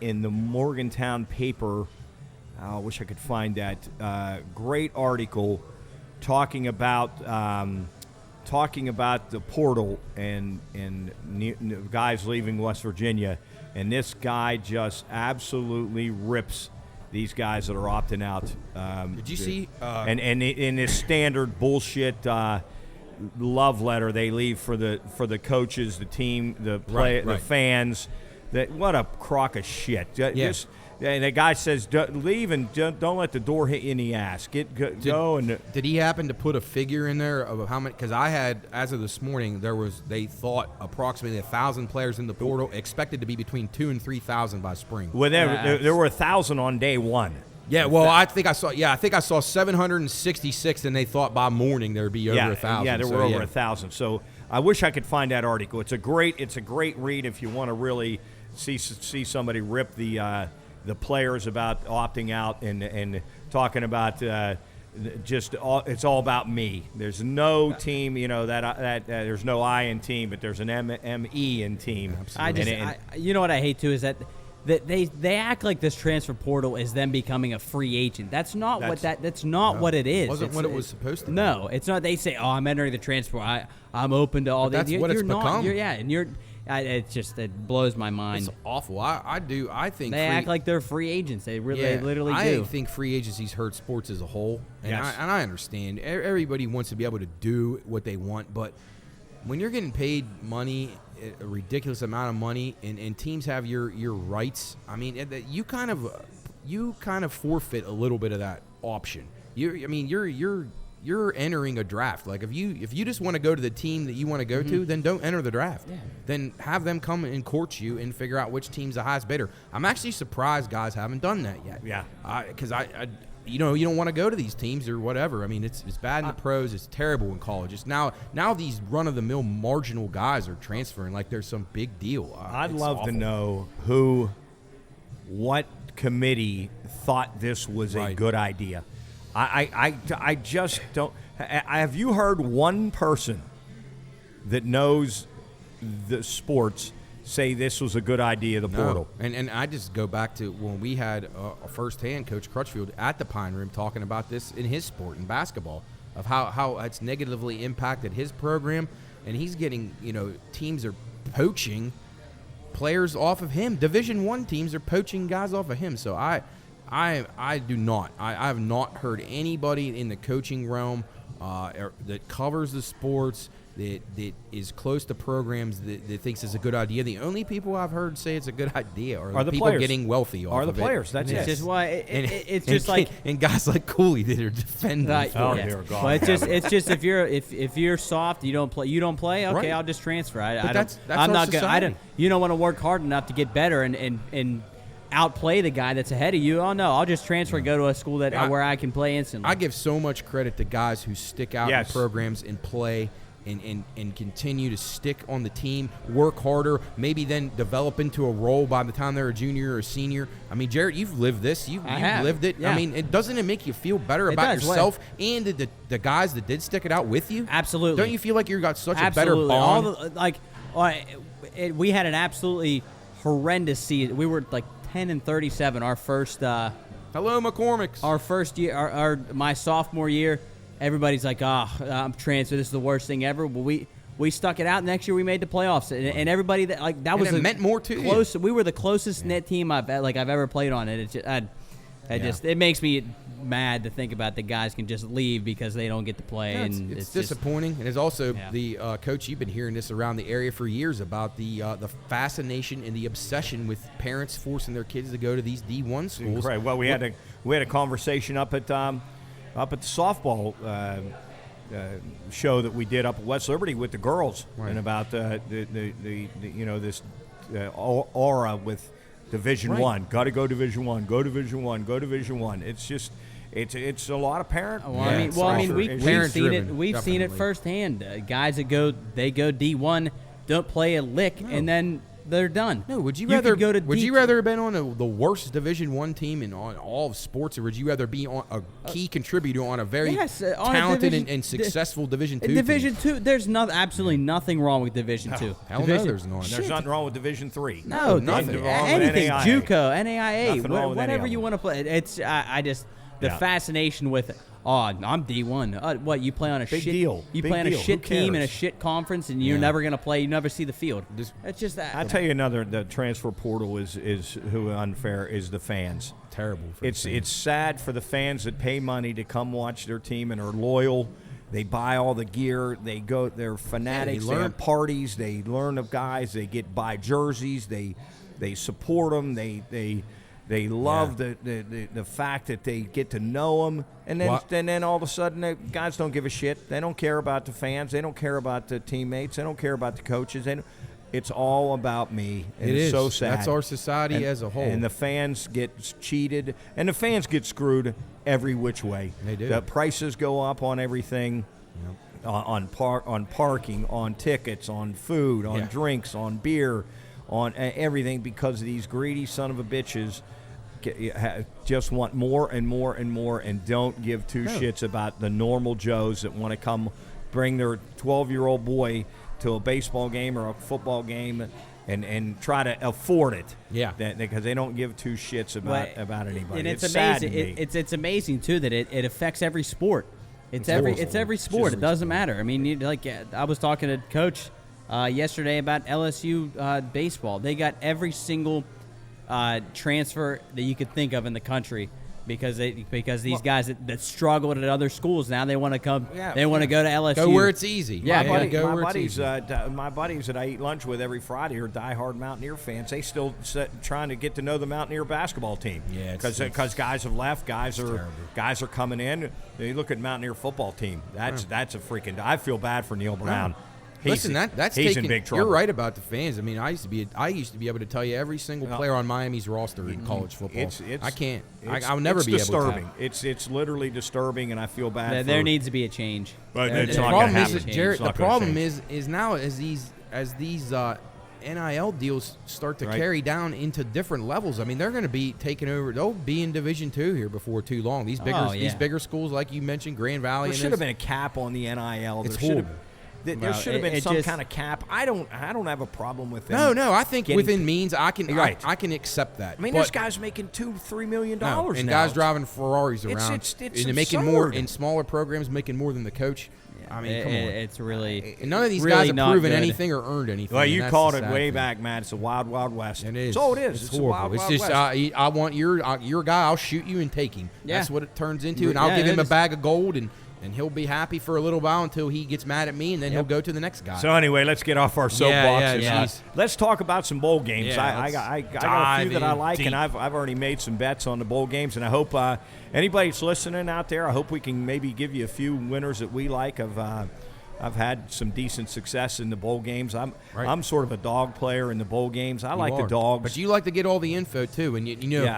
in the Morgantown paper. I wish I could find that. Great article talking about the portal and guys leaving West Virginia. And this guy just absolutely rips these guys that are opting out. Did you see? And in his standard bullshit, love letter they leave for the coaches, the team, the fans. What a crock of shit. Just, and the guy says, leave and don't let the door hit you in the ass. Go and. Did he happen to put a figure in there of how many? Because I had, as of this morning, they thought approximately 1,000 players in the portal, expected to be between 2,000 and 3,000 by spring. Well, there were 1,000 on day one. Yeah, well, I think I saw 766, and they thought by morning there would be over 1,000. Yeah, there were over 1,000. So I wish I could find that article. It's a great read if you want to really see somebody rip the players about opting out and talking about it's all about me. There's no team, that there's no I in team, but there's an M-E in team. You know what I hate too is that they act like this transfer portal is them becoming a free agent. That's not what it is. Wasn't what it was supposed to be. No, it's not. They say, I'm entering the transfer. I'm open to all that. That's what it's become. It blows my mind. It's awful. I think they act like they're free agents. They literally do. I think free agencies hurt sports as a whole, and I understand. Everybody wants to be able to do what they want, but when you're getting paid money, a ridiculous amount of money, and teams have your rights, I mean, you kind of forfeit a little bit of that option. You're entering a draft. Like if you just want to go to the team that you want to go to, then don't enter the draft. Yeah. Then have them come and court you and figure out which team's the highest bidder. I'm actually surprised guys haven't done that yet. Yeah. Because you don't want to go to these teams or whatever. I mean, it's bad in the pros. It's terrible in colleges. Now these run-of-the-mill marginal guys are transferring like there's some big deal. I'd love to know what committee thought this was a good idea. I just don't. Have you heard one person that knows the sports say this was a good idea, the portal? And I just go back to when we had firsthand Coach Crutchfield at the Pine Room talking about this in his sport, in basketball, of how it's negatively impacted his program, and he's getting, teams are poaching players off of him. Division I teams are poaching guys off of him. So I do not. I have not heard anybody in the coaching realm that covers the sports, that is close to programs that thinks it's a good idea. The only people I've heard say it's a good idea are the people players. Getting wealthy off are the of players. It. That's it's it. Just why it's just like and guys like Cooley that are defending. Dear God. Well, it's just if you're soft, you don't play. Okay, right. I'll just transfer. That's I'm not good. You don't want to work hard enough to get better and outplay the guy that's ahead of you. Oh no, I'll just transfer and go to a school where I can play instantly. I give so much credit to guys who stick out in programs and play and continue to stick on the team, work harder, maybe then develop into a role by the time they're a junior or a senior. I mean, Jarrett, you've lived this. You've lived it. Yeah. I mean, doesn't it make you feel better about yourself and the guys that did stick it out with you? Absolutely. Don't you feel like you got such a better bond? We had an absolutely horrendous season. We were like 10-37 our first. Hello, McCormick's. Our first year, my sophomore year. Everybody's like, I'm transferred. This is the worst thing ever. Well, we stuck it out. Next year, we made the playoffs, and everybody that was meant more to close. We were the closest net team I've ever played on. It makes me mad to think about the guys can just leave because they don't get to play. Yeah, and it's disappointing. And it's also the coach. You've been hearing this around the area for years about the fascination and the obsession with parents forcing their kids to go to these D1 schools. Right. Well, we had a conversation up at the softball show that we did up at West Liberty with the girls, and about this aura with Division One. Got to go Division One. Go Division One. Go Division One. It's just it's a lot of parent. We've seen it. We've seen it firsthand. Guys that go D1 don't play a lick, and then they're done. No, would you rather have been on the worst Division I team in all of sports, or would you rather be on a key contributor on a very talented and successful Division II? Division II, there's absolutely nothing wrong with Division II. Hell no, there's not. There's nothing wrong with Division III. No, nothing. Anything, JUCO, NAIA, whatever you want to play. It's the fascination with it. Oh, I'm D1. What, you play on a big shit deal? You big play on deal. a shit team in a shit conference, and you're never gonna play. You never see the field. It's just that. I tell you another. The transfer portal is who unfair is the fans. Terrible. It's sad for the fans that pay money to come watch their team and are loyal. They buy all the gear. They go. They're fanatics. They have parties. They learn of guys. They buy jerseys. They support them. They love the fact that they get to know them. And then all of a sudden, the guys don't give a shit. They don't care about the fans. They don't care about the teammates. They don't care about the coaches. It's all about me. And it's so sad. That's our society as a whole. And the fans get cheated, and the fans get screwed every which way. They do. The prices go up on everything, on parking, on tickets, on food, on drinks, on beer, on everything, because of these greedy son of a bitches just want more and more and more, and don't give two shits about the normal Joes that want to come bring their 12-year-old boy to a baseball game or a football game and try to afford it. Yeah. Because they don't give two shits about anybody. And it's amazing. It's amazing too that it affects every sport. It's every sport. It doesn't matter. I mean, I was talking to Coach yesterday about LSU baseball. They got every single transfer that you could think of in the country. Because these guys that struggled at other schools, now they want to come. Yeah, they want to go to LSU. Go where it's easy. Yeah, my buddies that I eat lunch with every Friday are diehard Mountaineer fans. They still trying to get to know the Mountaineer basketball team. Yeah, because guys have left. Guys are coming in. You look at Mountaineer football team. That's a freaking. I feel bad for Neil Brown. He's in big trouble. You're right about the fans. I mean, I used to be able to tell you every single player on Miami's roster in college football. I can't. I'll never be disturbing. able to. It's literally disturbing, and I feel bad. There needs to be a change. But it's not going to happen. Jarrett, the problem is now as these NIL deals start to carry down into different levels. I mean, they're going to be taking over. They'll be in Division II here before too long. These bigger schools, like you mentioned, Grand Valley. There should have been a cap on the NIL. It's horrible. There should have been some kind of cap. I don't have a problem with that. No. I think within means I can accept that. I mean, this guy's making $2-3 million and guys driving Ferraris around. It's and making more in smaller programs, making more than the coach. I mean, come on. It's really and none of these really guys have proven anything or earned anything. Well, you called it way back, Matt. It's a wild, wild west. It is. So it is. It's horrible. It's just I want your guy. I'll shoot you and take him. Yeah. That's what it turns into, and I'll give him a bag of gold and he'll be happy for a little while until he gets mad at me, and then he'll go to the next guy. So anyway, let's get off our soapboxes. Yeah. Let's talk about some bowl games. Yeah, I got a few that I like, and I've already made some bets on the bowl games, and I hope anybody that's listening out there, I hope we can maybe give you a few winners that we like. I've had some decent success in the bowl games. I'm sort of a dog player in the bowl games. I like the dogs. But you like to get all the info, too. And,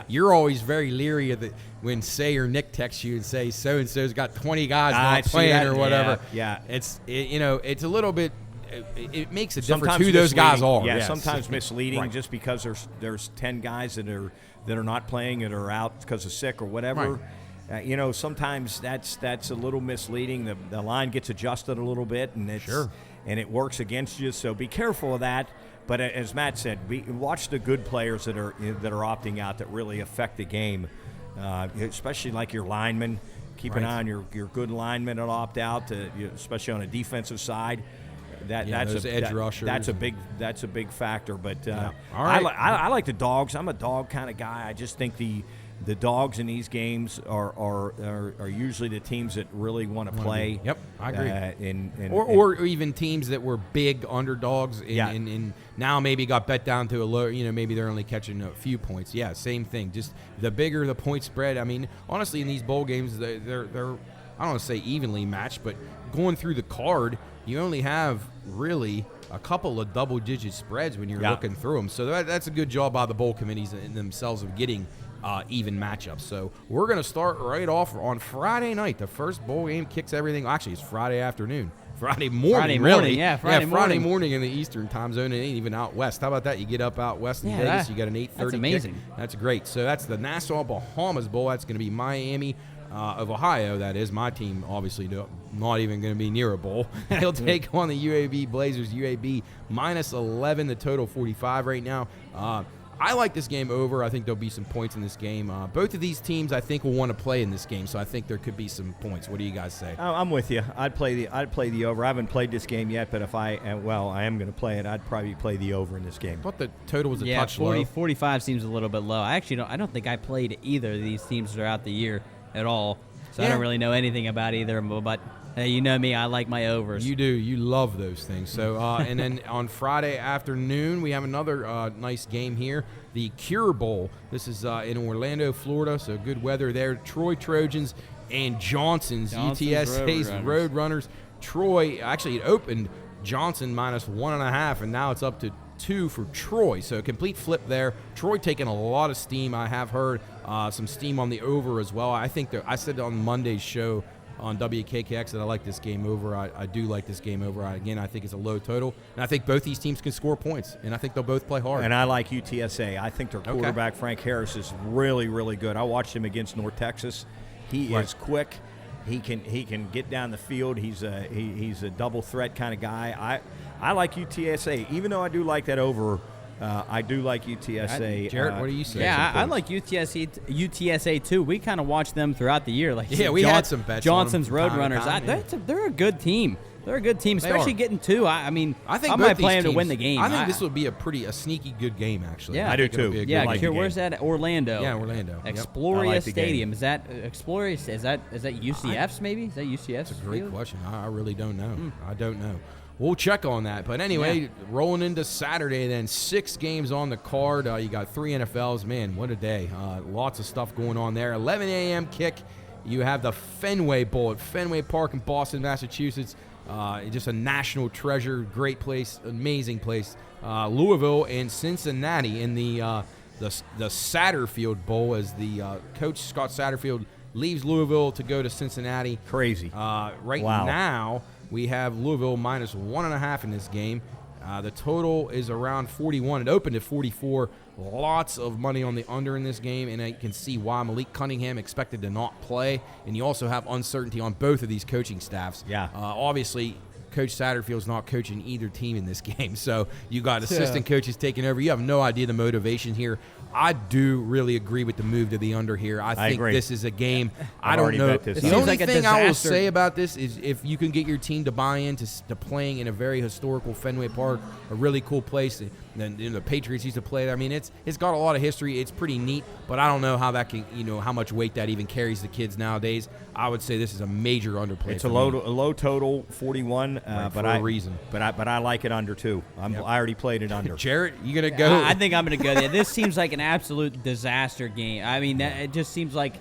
you're always very leery of when Say or Nick texts you and say so-and-so's got 20 guys not playing or whatever. Yeah. It's a little bit – it makes a difference who those guys are. Yeah, sometimes misleading just because there's 10 guys that are not playing that are out because of sick or whatever. Right. Sometimes that's a little misleading. The line gets adjusted a little bit, and it works against you. So be careful of that. But as Matt said, watch the good players that are opting out that really affect the game, especially like your linemen. Keep an eye on your good linemen that opt out, especially on a defensive side. That's edge rushers. That's a big factor. But all right. I like the dogs. I'm a dog kind of guy. I just think the dogs in these games are usually the teams that really want to play. Yep, I agree. Or even teams that were big underdogs and now maybe got bet down to a low, maybe they're only catching a few points. Yeah, same thing. Just the bigger the point spread. I mean, honestly, in these bowl games, they're I don't want to say evenly matched, but going through the card, you only have really a couple of double-digit spreads when you're looking through them. So that's a good job by the bowl committees in themselves of getting even matchups. So we're going to start right off on Friday night. The first bowl game kicks everything. Actually, it's Friday afternoon. Friday morning, Friday morning in the Eastern time zone. It ain't even out west. How about that? You get up out west in Vegas, you got an 8:30 That's amazing. Kick. That's great. So that's the Nassau Bahamas Bowl. That's going to be Miami of Ohio. That is my team, obviously not even going to be near a bowl. He'll take on the UAB Blazers. UAB -11, the total 45 right now. I like this game over. I think there'll be some points in this game. Both of these teams, I think, will want to play in this game, so I think there could be some points. What do you guys say? I'm with you. I'd play the over. I haven't played this game yet, but if I am going to play it, I'd probably play the over in this game. I thought the total was a touch low. 45 seems a little bit low. I don't think I played either of these teams throughout the year at all, so I don't really know anything about either of them. But Hey, you know me. I like my overs. You do. You love those things. So, and then on Friday afternoon, we have another nice game here, the Cure Bowl. This is in Orlando, Florida, so good weather there. Troy Trojans and Johnson's UTSA's Roadrunners. Troy, actually, it opened Johnson -1.5, and now it's up to 2 for Troy. So a complete flip there. Troy taking a lot of steam. I have heard some steam on the over as well. I think I said on Monday's show on WKKX that I like this game over. I do like this game over. I think it's a low total. And I think both these teams can score points, and I think they'll both play hard. And I like UTSA. I think their quarterback, Frank Harris, is really, really good. I watched him against North Texas. He is quick. He can get down the field. He's a double threat kind of guy. I like UTSA. Even though I do like that over, I do like UTSA. Jarrett, what do you say? Yeah, I like UTSA too. We kind of watched them throughout the year. Like we had some bets. Johnson's Roadrunners. They're a good team. They're a good team, especially getting 2. I think I might play them to win the game. I think this would be a sneaky good game, actually. Yeah, I do too. Yeah, where's that? Orlando. Yeah, Orlando. Exploria Stadium. Is that Exploria? Is that UCF's maybe? Is that UCF's? That's a great question. I really don't know. I don't know. We'll check on that. But anyway, rolling into Saturday, then 6 games on the card. You got 3 NFLs. Man, what a day. Lots of stuff going on there. 11 a.m. kick. You have the Fenway Bowl at Fenway Park in Boston, Massachusetts. Just a national treasure. Great place. Amazing place. Louisville and Cincinnati in the Satterfield Bowl as the coach, Scott Satterfield, leaves Louisville to go to Cincinnati. Crazy. Now, we have Louisville -1.5 in this game. The total is around 41. It opened at 44. Lots of money on the under in this game, and I can see why. Malik Cunningham expected to not play, and you also have uncertainty on both of these coaching staffs. Yeah. Obviously, Coach Satterfield's not coaching either team in this game, so you got assistant coaches taking over. You have no idea the motivation here. I do really agree with the move to the under here. I think agree. This is a game. I don't know. The only thing I will say about this is if you can get your team to buy into playing in a very historical Fenway Park, a really cool place. Then the Patriots used to play there. I mean, it's got a lot of history. It's pretty neat, but I don't know how that can, how much weight that even carries the kids nowadays. I would say this is a major underplay. It's a low total, 41, for a reason. But I like it under too. I already played it under. Jarrett, you gonna go? I think I'm gonna go there. This seems like an absolute disaster game. I mean, it just seems like,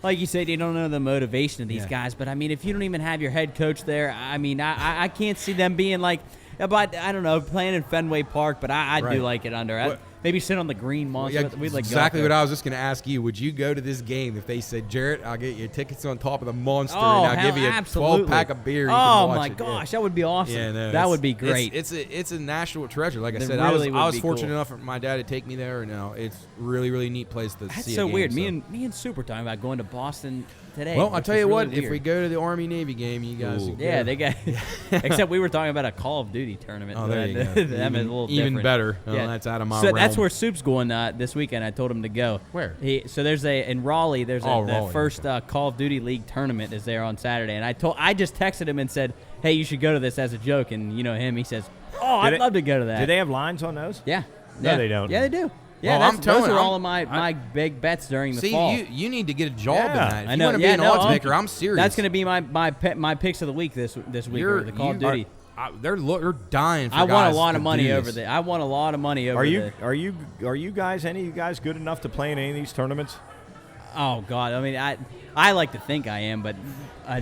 like you said, you don't know the motivation of these guys. But I mean, if you don't even have your head coach there, I mean, I can't see them being like. But I don't know, playing in Fenway Park, but I do like it under. Maybe sit on the green monster. We'd exactly what I was just going to ask you. Would you go to this game if they said, Jarrett, I'll get you tickets on top of the monster and I'll give you a 12-pack of beer? Oh, my gosh, that would be awesome. Yeah, no, that would be great. It's a national treasure. Like I said, really I was fortunate cool. enough for my dad to take me there. And it's really, really neat place to see. That's so weird. Me and Super talking about going to Boston today. Well, I'll tell you what, weird. if we go to the Army-Navy game, you guys they got except we were talking about a Call of Duty tournament. Oh, there you go. That was a little even different. better. Yeah. That's out of my realm. That's where Soup's going this weekend. I told him to go. Where? So there's in Raleigh. There's the first Call of Duty League tournament is there on Saturday, and I just texted him and said, "Hey, you should go to this as a joke." And him, he says, "Oh, I'd love to go to that." Do they have lines on those? Yeah. No, they don't. Yeah, they do. Yeah, well, those are all of my big bets during the fall. See, you need to get a job in that. If I know. You want to be an odds maker, I'm serious. That's going to be my picks of the week this week. The Call of Duty. They're dying for I guys want a lot of to money do over this. there. I want a lot of money over there. Are you guys, any of you guys, good enough to play in any of these tournaments? Oh God! I mean, I like to think I am, but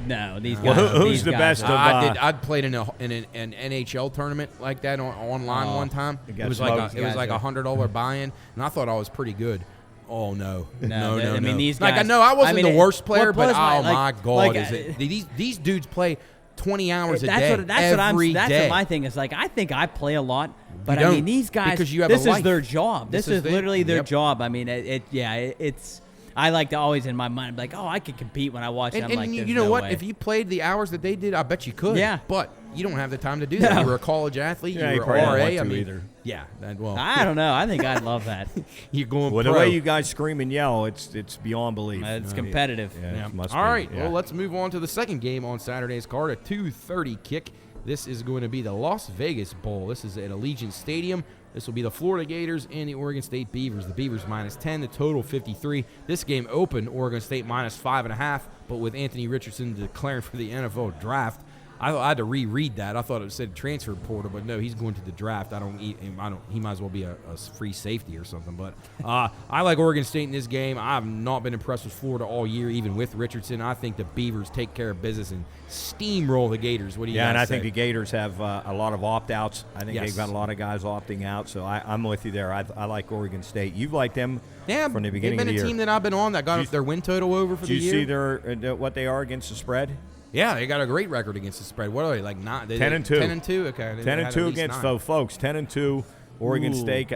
no. These guys. Well, who's the best? I'd played in an NHL tournament like that online one time. It was like a $100 buy-in, and I thought I was pretty good. Oh no! I mean, these guys. I wasn't the worst player, but my God, is it? These dudes play 20 hours a day. That's what my thing is. Like, I think I play a lot, but I mean, these guys. Because you have this a life. Is their job. This is literally their yep. job. I mean, it's. I like to always in my mind be like, oh, I could compete when I watch it. I'm like, you know no what? way. If you played the hours that they did, I bet you could. Yeah. But you don't have the time to do that. You were a college athlete. Yeah, you you were probably don't RA. want to I mean, either. Yeah. I don't know. I think I'd love that. You're going well, pro. the way you guys scream and yell, it's beyond belief. It's competitive. Yeah. It must All right. be. Yeah. Well, let's move on to the second game on Saturday's card, a 2:30 kick. This is going to be the Las Vegas Bowl. This is at Allegiant Stadium. This will be the Florida Gators and the Oregon State Beavers. The Beavers -10, the total 53. This game opened Oregon State -5.5. but with Anthony Richardson declaring for the NFL draft, I had to reread that. I thought it said transfer portal, but no, he's going to the draft. He might as well be a free safety or something. But I like Oregon State in this game. I've not been impressed with Florida all year, even with Richardson. I think the Beavers take care of business and steamroll the Gators. What do you guys say? Yeah, and I think the Gators have a lot of opt-outs. I think they've got a lot of guys opting out, so I'm with you there. I like Oregon State. You've liked them from the beginning of the year. They've been a team that I've been on that got their win total over for the year. Did you see what they are against the spread? Yeah, they got a great record against the spread. What are they, like 10-2. 10-2, okay. 10-2 against folks. 10-2 Oregon State.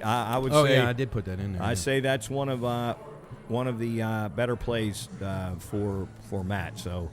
I would say. Oh yeah, I did put that in there. I say that's one of the better plays for Matt. So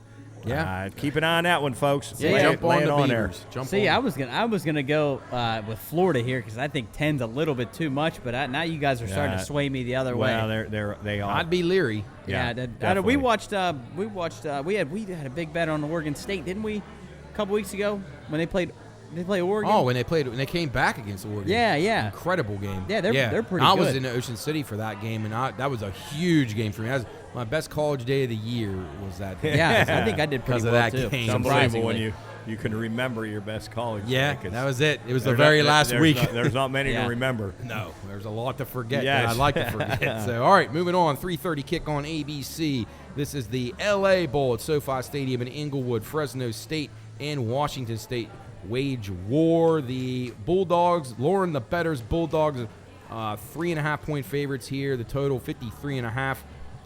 keep an eye on that one, folks. Jump on the Beavers. I was gonna go with Florida here because I think 10's a little bit too much, but now you guys are starting to sway me the other way. Well, they are. I'd be leery. Yeah, we watched. We had a big bet on Oregon State, didn't we? A couple weeks ago when they played. They play Oregon. Oh, when they came back against Oregon. Yeah. Incredible game. Yeah, they're pretty good. I was in Ocean City for that game, and that was a huge game for me. That was my best college day of the year. Was that day. Yeah, I think I did pretty well that too. Game. It's unbelievable when you can remember your best college. Yeah, that was it. It was the very last week. There's not many to remember. No, there's a lot to forget. Yes. I'd like to forget. So, all right, moving on. 3:30 kick on ABC. This is the L.A. Bowl at SoFi Stadium in Inglewood. Fresno State and Washington State wage war. The Bulldogs, Lauren the Bettors Bulldogs, 3.5-point favorites here. The total 53.5.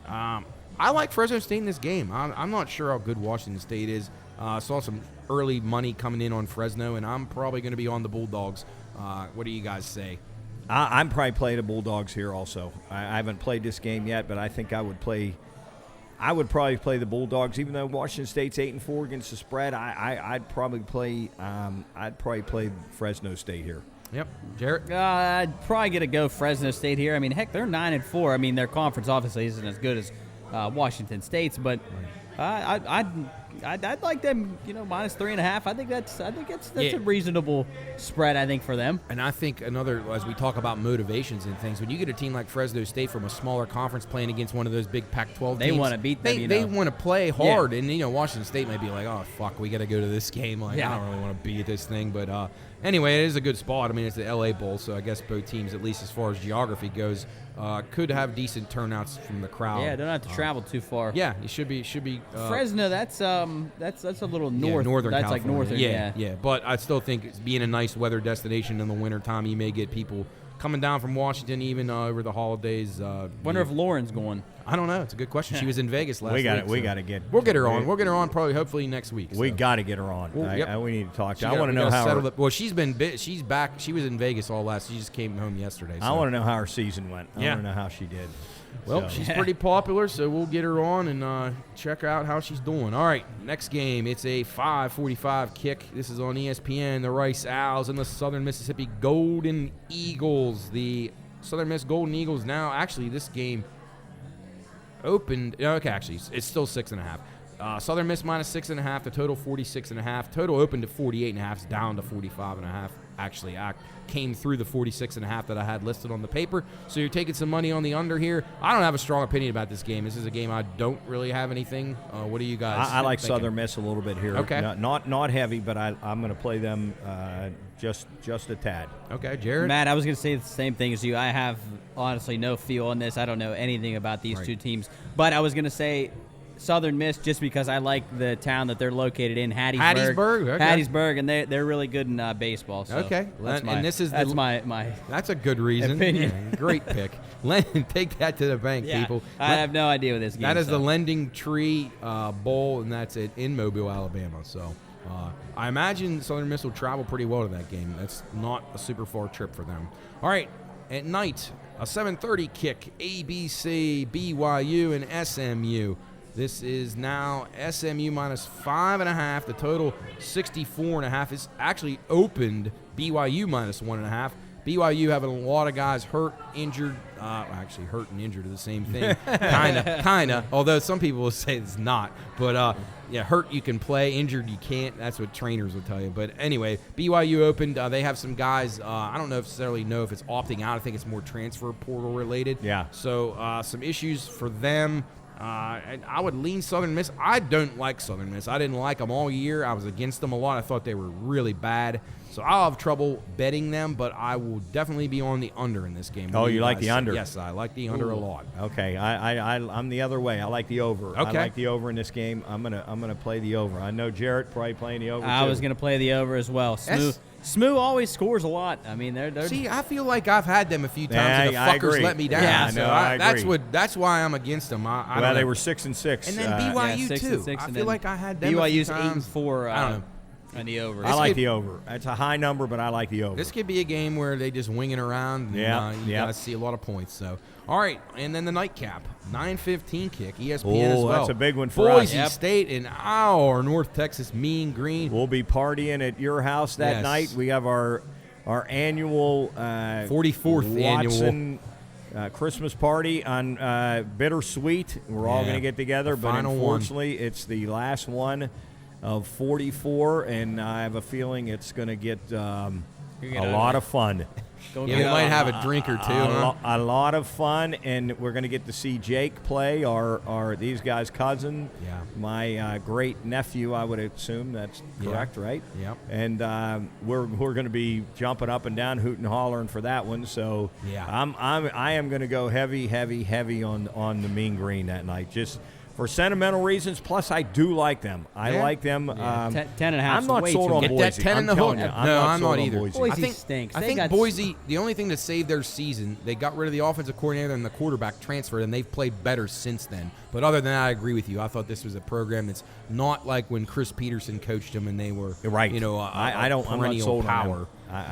I like Fresno State in this game. I'm not sure how good Washington State is. Saw some early money coming in on Fresno, and I'm probably going to be on the Bulldogs. What do you guys say? I'm probably playing the Bulldogs here also. I haven't played this game yet, but I think I would probably play the Bulldogs, even though Washington State's 8-4 against the spread. I'd probably play Fresno State here. Yep, Jarrett. I'd probably get to go Fresno State here. I mean, heck, they're 9-4. I mean, their conference obviously isn't as good as Washington State's, but I'd like them, minus 3.5. I think that's a reasonable spread, I think, for them. And I think as we talk about motivations and things, when you get a team like Fresno State from a smaller conference playing against one of those big Pac-12 teams, they want to beat them. They want to play hard, and Washington State might be like, oh fuck, we got to go to this game. Like I don't really want to beat this thing, but anyway, it is a good spot. I mean, it's the LA Bowl, so I guess both teams, at least as far as geography goes, could have decent turnouts from the crowd. Yeah, don't have to travel too far. Yeah, it should be. Fresno, that's a little north. Northern that's California. like northern. Yeah. But I still think being a nice weather destination in the wintertime, you may get people coming down from Washington even over the holidays. Wonder if Lauren's going. I don't know. It's a good question. She was in Vegas last week. We got to get. We'll get her on. We'll get her on probably hopefully next week. We got to get her on. We need to talk to her. I want to know how. Well, she's back. She was in Vegas all last. She just came home yesterday. So. I want to know how her season went. I want to know how she did. Well, she's pretty popular, so we'll get her on and check out how she's doing. All right, next game. It's a 5:45 kick. This is on ESPN. The Rice Owls and the Southern Mississippi Golden Eagles. The Southern Miss Golden Eagles now, actually, this game opened. Okay, actually, it's still 6.5. Southern Miss minus 6.5. The total 46.5. Total opened to 48.5. It's down to 45.5. Actually, I came through the 46.5 that I had listed on the paper. So you're taking some money on the under here. I don't have a strong opinion about this game. This is a game I don't really have anything. What do you guys? I like Southern Miss a little bit here. Okay, not heavy, but I'm going to play them just a tad. Okay, Jarrett. Matt, I was going to say the same thing as you. I have honestly no feel on this. I don't know anything about these two teams, but I was going to say Southern Miss just because I like the town that they're located in, Hattiesburg. Okay. Hattiesburg, and they're really good in baseball. So okay, that's my That's a good reason. Opinion. Yeah, great pick. Take that to the bank, people. I have no idea what this game is. That is the Lending Tree Bowl, and that's in Mobile, Alabama. So I imagine Southern Miss will travel pretty well to that game. That's not a super far trip for them. All right, at night, a 7:30 kick, ABC, BYU, and SMU. This is now SMU minus 5.5. The total 64.5. It's actually opened BYU minus 1.5. BYU having a lot of guys hurt, injured. Actually, hurt and injured are the same thing. Kinda. Although some people will say it's not. But hurt you can play, injured you can't. That's what trainers will tell you. But anyway, BYU opened. They have some guys. I don't necessarily know if it's opting out. I think it's more transfer portal related. Yeah. So some issues for them. I would lean Southern Miss. I don't like Southern Miss. I didn't like them all year. I was against them a lot. I thought they were really bad. So I'll have trouble betting them, but I will definitely be on the under in this game. Oh, you like the under? Yes, I like the under a lot. Okay, I'm the other way. I like the over. Okay. I like the over in this game. I'm gonna play the over. I know Jarrett probably playing the over. I too. was gonna play the over as well. Smoo always scores a lot. I mean, they're See, I feel like I've had them a few times, and the I fuckers agree. let me down. Yeah, so I agree. that's why I'm against them. I Well, don't they know. were 6-6. And then BYU 6 too. and 6, I and feel then like I had them a few BYU's 8 times. and 4. I don't know. On the over. I like could- the over. It's a high number, but I like the over. This could be a game where they just wing it around. And, you gotta see a lot of points. So, all right, and then the nightcap, 9:15 kick, ESPN as well. That's a big one for us. Boise State and our North Texas Mean Green. We'll be partying at your house that Yes. night. We have our annual 44th Watson Christmas party on Bittersweet. We're all Yeah. going to get together, The but final unfortunately, it's the last one of 44, and I have a feeling it's going to get a lot of fun. Yeah, we might have a drink or two. Huh? A lot of fun, and we're going to get to see Jake play, our these guys' cousin, Yeah. my great nephew. I would assume that's correct, right? Yep. And we're going to be jumping up and down, hooting and hollering for that one. So Yeah. I am going to go heavy on the Mean Green that night, just for sentimental reasons. Plus, I do like them. I like them. 10.5. I'm not way sold too on much. Get Boise. that 10 in I'm the telling hook. you, No, not I'm sold not on either. Boise. Boise stinks. I They think got Boise, the only thing to save their season, they got rid of the offensive coordinator and the quarterback transferred, and they've played better since then. But other than that, I agree with you. I thought this was a program that's not like when Chris Peterson coached them and they were, Right. I'm not perennial sold power.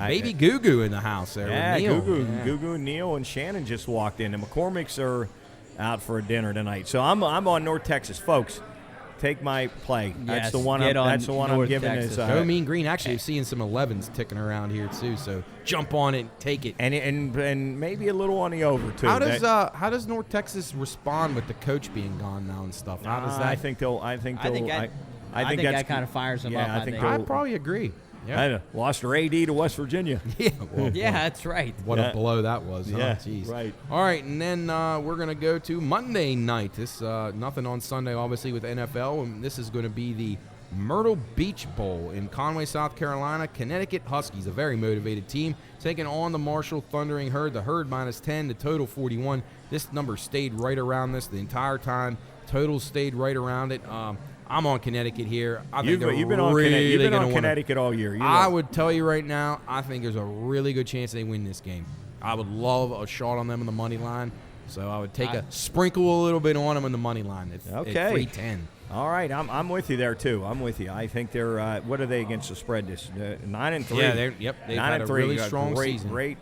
Maybe Gugu in the house there. Yeah, with Neil. Gugu, Neil, and Shannon just walked in. The McCormicks are out for a dinner tonight. So I'm on North Texas, folks. Take my play. That's Yes, the one. get on That's the one I'm North giving. Texas. Go Mean Green. Actually, seeing some 11s ticking around here too. So jump on it, take it. And maybe a little on the over too. How does North Texas respond with the coach being gone now and stuff? How does that? I think that kind of fires them up. I think. I'd probably agree. Yeah. I lost her AD to West Virginia. Yeah. Well, Yeah, that's right. What a blow that was. Huh? Yeah, Jeez. right. All right, and then we're going to go to Monday night. This nothing on Sunday, obviously, with NFL. And this is going to be the Myrtle Beach Bowl in Conway, South Carolina. Connecticut Huskies, a very motivated team, taking on the Marshall Thundering Herd. The Herd -10, the total 41. This number stayed right around this the entire time. Total stayed right around it. I'm on Connecticut here. I think You've been on Connecticut all year. I would tell you right now, I think there's a really good chance they win this game. I would love a shot on them in the money line. So I would sprinkle a little bit on them in the money line at 310. All right, I'm with you there too. I'm with you. I think they're what are they against the spread? This 9-3. Yeah, they've had a really strong season. Great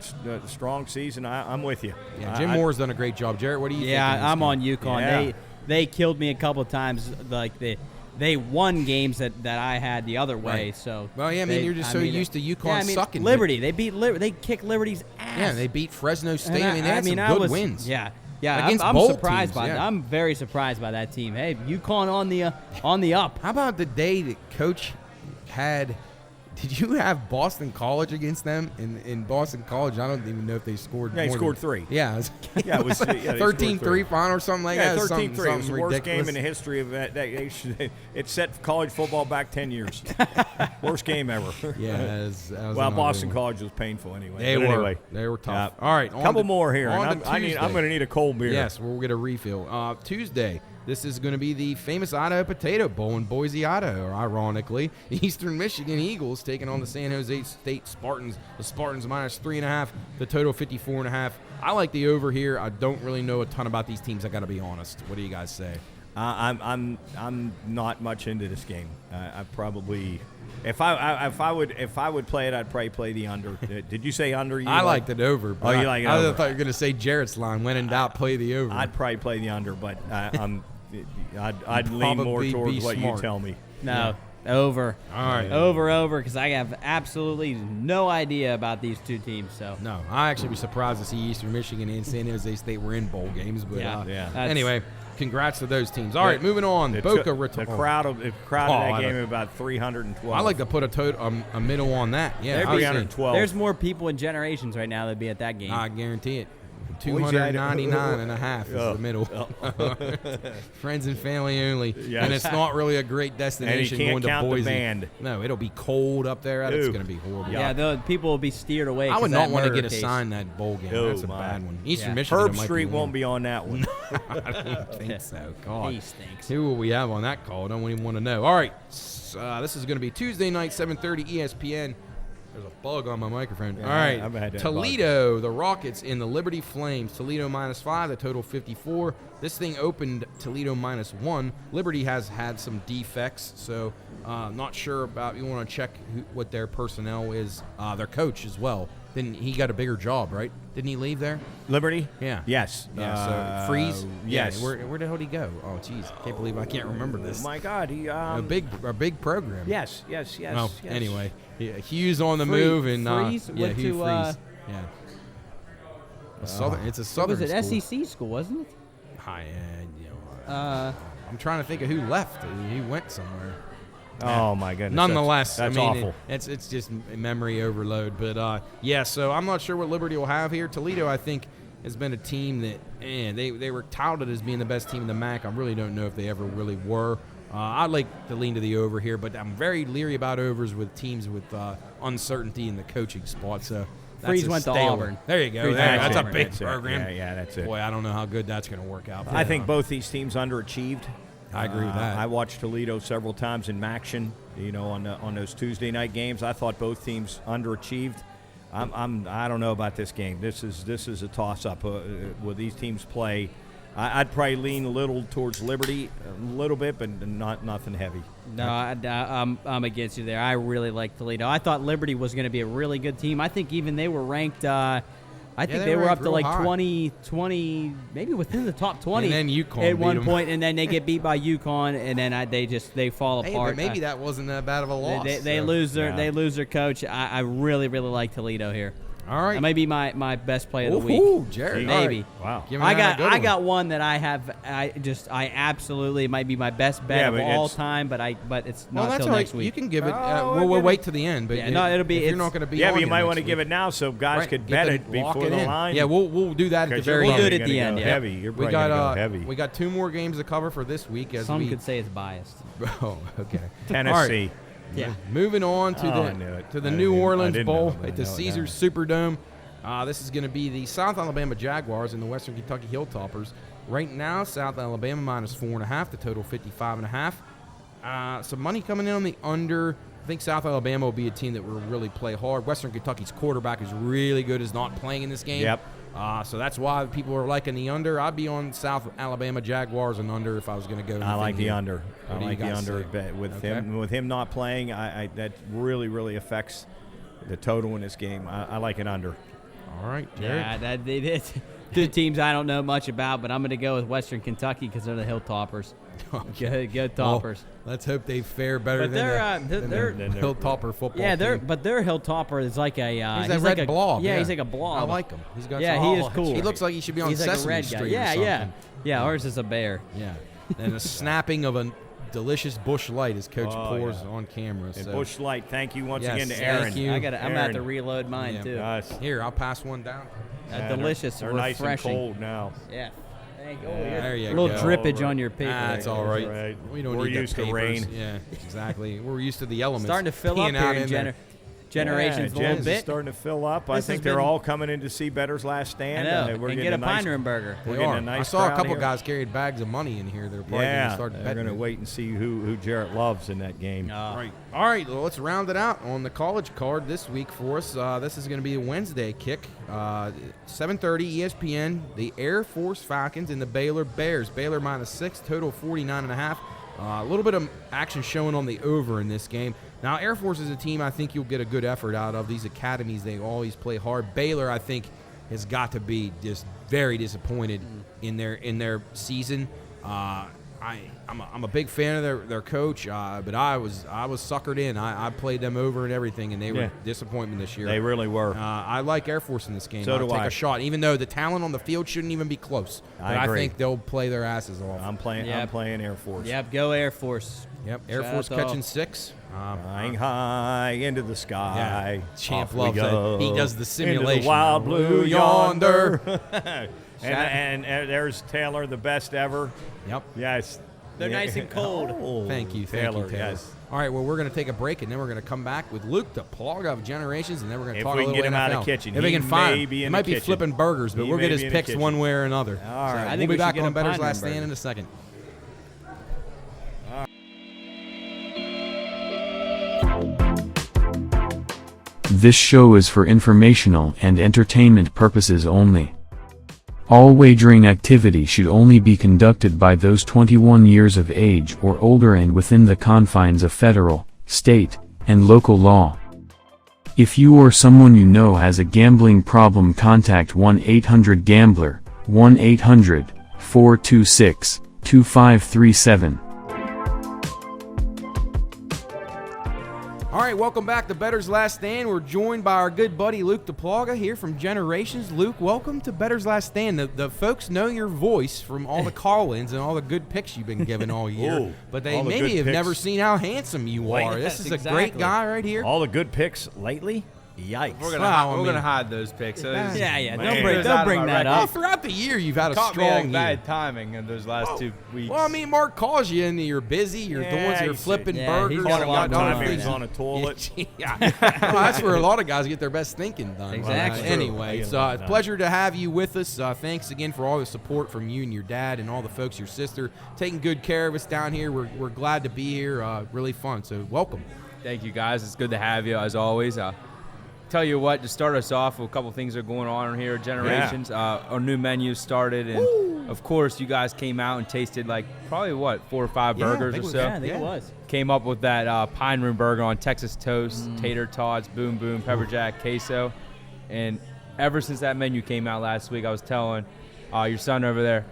strong season. I'm with you. Yeah, Jim Moore's done a great job. Jarrett, what do you think? Yeah, I'm on UConn. Yeah. They killed me a couple of times. Like they won games that I had the other way. Right. So well, yeah, you're just used to UConn sucking. Liberty, they kicked Liberty's ass. Yeah, they beat Fresno State. And they had some good wins. Yeah. Against I'm bowl surprised teams, by that. I'm very surprised by that team. Hey, UConn on the up. How about the day that Coach had? Did you have Boston College against them in Boston College? I don't even know if they scored. Yeah, he scored 3. Yeah, it was 13-3 final or something like that. 13-3. It was the worst ridiculous game in the history of that. It set college football back 10 years. Worst game ever. Yeah, that was Boston College was painful anyway. They were tough. All right, couple more here. I'm going to need a cold beer. Yes, we'll get a refill. Tuesday. This is going to be the famous Idaho Potato Bowl in Boise, Idaho. Or ironically, the Eastern Michigan Eagles taking on the San Jose State Spartans. The Spartans -3.5. The total 54.5. I like the over here. I don't really know a ton about these teams. I got to be honest. What do you guys say? I'm not much into this game. I probably. If I would play it, I'd probably play the under. Did you say under? I liked it over. You like it I over? thought you were going to say Jarrett's line. When in doubt, play the over. I'd probably play the under, but I'd lean more towards what you tell me. No, over. All right. Over, because I have absolutely no idea about these two teams. So No, I actually be surprised to see Eastern Michigan and San Jose State were in bowl games. But anyway, congrats to those teams. All right, moving on. Boca Raton. The crowd of that game of about 312. I like to put a middle on that. Yeah, 312. There's more people in generations right now that'd be at that game. I guarantee it. $299.50 is the middle. Friends and family only. Yes. And it's not really a great destination and you going can't to count Boise. the band. No, it'll be cold up there. It's Ooh. going to be horrible. Yeah, the people will be steered away. I would not want to get case. assigned that bowl game. Oh, That's a my. bad one. Eastern Yeah. Michigan. Herb might Street be won't be on that one. I don't think so. God. He stinks. Who will we have on that call? I don't even want to know. All right. This is going to be Tuesday night, 7:30 ESPN. There's a bug on my microphone. Yeah, All right. I've had that Toledo, the Rockets in the Liberty Flames. Toledo -5, the total 54. This thing opened Toledo -1. Liberty has had some defects, so not sure about. You want to check what their personnel is. Their coach as well. Then he got a bigger job, right? Didn't he leave there? Liberty? Yeah. Yes. Yeah. So Freeze. Yes. Yeah, where the hell did he go? Oh, jeez, can't believe I can't remember this. Oh my God, he a big program. Yes. Well, yes. anyway, Hughes on the Freeze- move and Freeze yeah, went Hugh to, Freeze. Yeah. It's a southern. Was it school. SEC school, wasn't it? I'm trying to think of who left. He went somewhere. Oh my goodness. Nonetheless, that's I mean, awful. It's just memory overload. But yeah, so I'm not sure what Liberty will have here. Toledo, I think, has been a team that they were touted as being the best team in the MAC. I really don't know if they ever really were. I'd like to lean to the over here, but I'm very leery about overs with teams with uncertainty in the coaching spot. So Freeze went to Auburn. There you go. Freeze That's a Auburn. big That's it. program. Yeah, that's it. Boy, I don't know how good that's going to work out. I think both these teams underachieved. I agree with that. I watched Toledo several times in Maction, on those Tuesday night games. I thought both teams underachieved. I don't know about this game. This is a toss-up. Will these teams play? I'd probably lean a little towards Liberty, a little bit, but nothing heavy. No, I'm against you there. I really like Toledo. I thought Liberty was going to be a really good team. I think even they were ranked. I think they were up to like 20, maybe within the top 20. And then UConn at one beat 'em. point, and then they get beat by UConn, and then they fall Hey, apart. but maybe that wasn't that bad of a loss. They so. lose their coach. I really like Toledo here. All right. That may be my best play of the week. Ooh, Jarrett. Maybe. Wow. Giving that a good I one. got one that I absolutely might be my best bet of but all it's- time, but it's Well, not that's till all right. next week. You can give it. Oh, we'll give wait to the end. But Yeah, no, it'll be- if you're it's- not going to be. Yeah, on but you here might next want to give week. it now so guys Right, could get bet it lock before it the in. line. Yeah, we'll do that at the 'Cause very you're We'll end. do it at the end, Go yeah. heavy. You're We probably got gonna go heavy. we got 2 more games to cover for this week. As Some we, could say it's biased. Oh, okay. Tennessee. Yeah. Moving on to Oh, I knew it. the I New didn't- I Orleans didn't Bowl know, but I at the know it Caesars now. Superdome. This is going to be the South Alabama Jaguars and the Western Kentucky Hilltoppers. Right now, South Alabama -4.5. The total 55.5. Some money coming in on the under. I think South Alabama will be a team that will really play hard. Western Kentucky's quarterback is really good, is not playing in this game. Yep. So that's why people are liking the under. I'd be on South Alabama Jaguars and under if I was going to go. I like anything the here. under. What I do you like the guys under say? bet with Okay. him not playing. I that really affects the total in this game. I like it under. All right, Jarrett. Yeah, it's two teams I don't know much about, but I'm going to go with Western Kentucky because they're the Hilltoppers. Go Toppers. Well, let's hope they fare better But than they're- the Hilltopper football Yeah, team. but their Hilltopper is like a He's he's that like red a blob. Yeah, he's like a blob. I like him. He's got Yeah, some, he is cool. He looks like he should be on He's like a Sesame red guy. Street or Yeah, something. yeah. Ours is a bear. Yeah. And a snapping of a delicious Busch Light as Coach Oh, pours yeah. on camera. And So. Busch Light, thank you once Yes, again to thank Aaron. you. I'm going to have to Aaron. reload mine Yeah. too. Us. Here, I'll pass one down. Yeah, Delicious, they're nice and refreshing. cold now. Yeah. Thank you. Yeah, there you a little go. drippage All on right. your paper. That's there. all right. right. We don't We're need the used to papers. rain. Yeah, exactly. We're used to the elements. Starting to fill being up out here in there. generations a little Jens is bit. starting to fill up. I This think has they're been- all coming in to see Bettor's Last I Stand. know. We're And getting get a nice, Pine burger. We're They getting are. a nice I saw a crowd couple here. guys carried bags of money in here. They're probably going to Yeah, start they're betting going to it. wait and see who Jarrett loves in that game. Right. All right, well, let's round it out on the college card this week for us. This is going to be a Wednesday kick. 7:30 ESPN, the Air Force Falcons and the Baylor Bears. Baylor -6, total 49.5. A little bit of action showing on the over in this game. Now, Air Force is a team I think you'll get a good effort out of. These academies, they always play hard. Baylor, I think, has got to be just very disappointed in their season. I'm a big fan of their coach, but I was suckered in. I played them over and everything, and they were disappointment this year. They really were. I like Air Force in this game. So I'll do take I. a shot, even though the talent on the field shouldn't even be close. But I agree. think they'll play their asses off. I'm playing Yep. Air Force. Yep, go Air Force. Yep, Air Force catching 6. Flying high into the sky. Yeah. Champ loves it. He does the simulation. Into the wild blue yonder. and there's Taylor, the best ever. Yep. Yes. They're nice and cold. Oh, Thank you, Taylor. Taylor. Yes. All right, well, we're going to take a break, and then we're going to come back with Luke Duplaga of Generations, and then we're going to If talk we a can little get him out NFL. of the kitchen. If we He can find may him. be He in might the be kitchen. flipping burgers, but He we'll may get be his in the picks kitchen. one way or another. All right. I We'll think be we back should get on him Bettor's Pine Last Burger. Stand in a second. This show is for informational and entertainment purposes only. All wagering activity should only be conducted by those 21 years of age or older and within the confines of federal, state, and local law. If you or someone you know has a gambling problem, contact 1-800-GAMBLER, 1-800-426-2537. All right, welcome back to Bettor's Last Stand. We're joined by our good buddy Luke Duplaga here from Generations. Luke, welcome to Bettor's Last Stand. The folks know your voice from all the call-ins and all the good picks you've been giving all year, Ooh, but they all the maybe good have picks. never seen how handsome you are. This is a great guy right here. All the good picks lately? Yikes. We're Wow, gonna hide those picks. So it's- Yeah. Man. Don't bring that Well, up. throughout the year, you've had a Caught me strong at year. bad timing in those last 2 weeks. Well, I mean, Mark calls you and you're busy. You're Yeah, you're he's- flipping yeah, burgers. he's got a lot got going other on, He was things. on a toilet. Yeah. Well, that's where a lot of guys get their best thinking done. Exactly. Anyway, True. it's a pleasure to have you with us. Thanks again for all the support from you and your dad and all the folks, your sister, taking good care of us down here. We're glad to be here. Really fun. So welcome. Thank you guys. It's good to have you as always. Tell you what, to start us off, a couple things are going on here at Generations. Our new menu started, and of course, you guys came out and tasted like probably 4 or 5 Yeah, I burgers think or we- so. Yeah, I think it was. Came up with that pine room burger on Texas toast, tater tots, boom boom, pepper jack, queso, and ever since that menu came out last week, I was telling your son over there,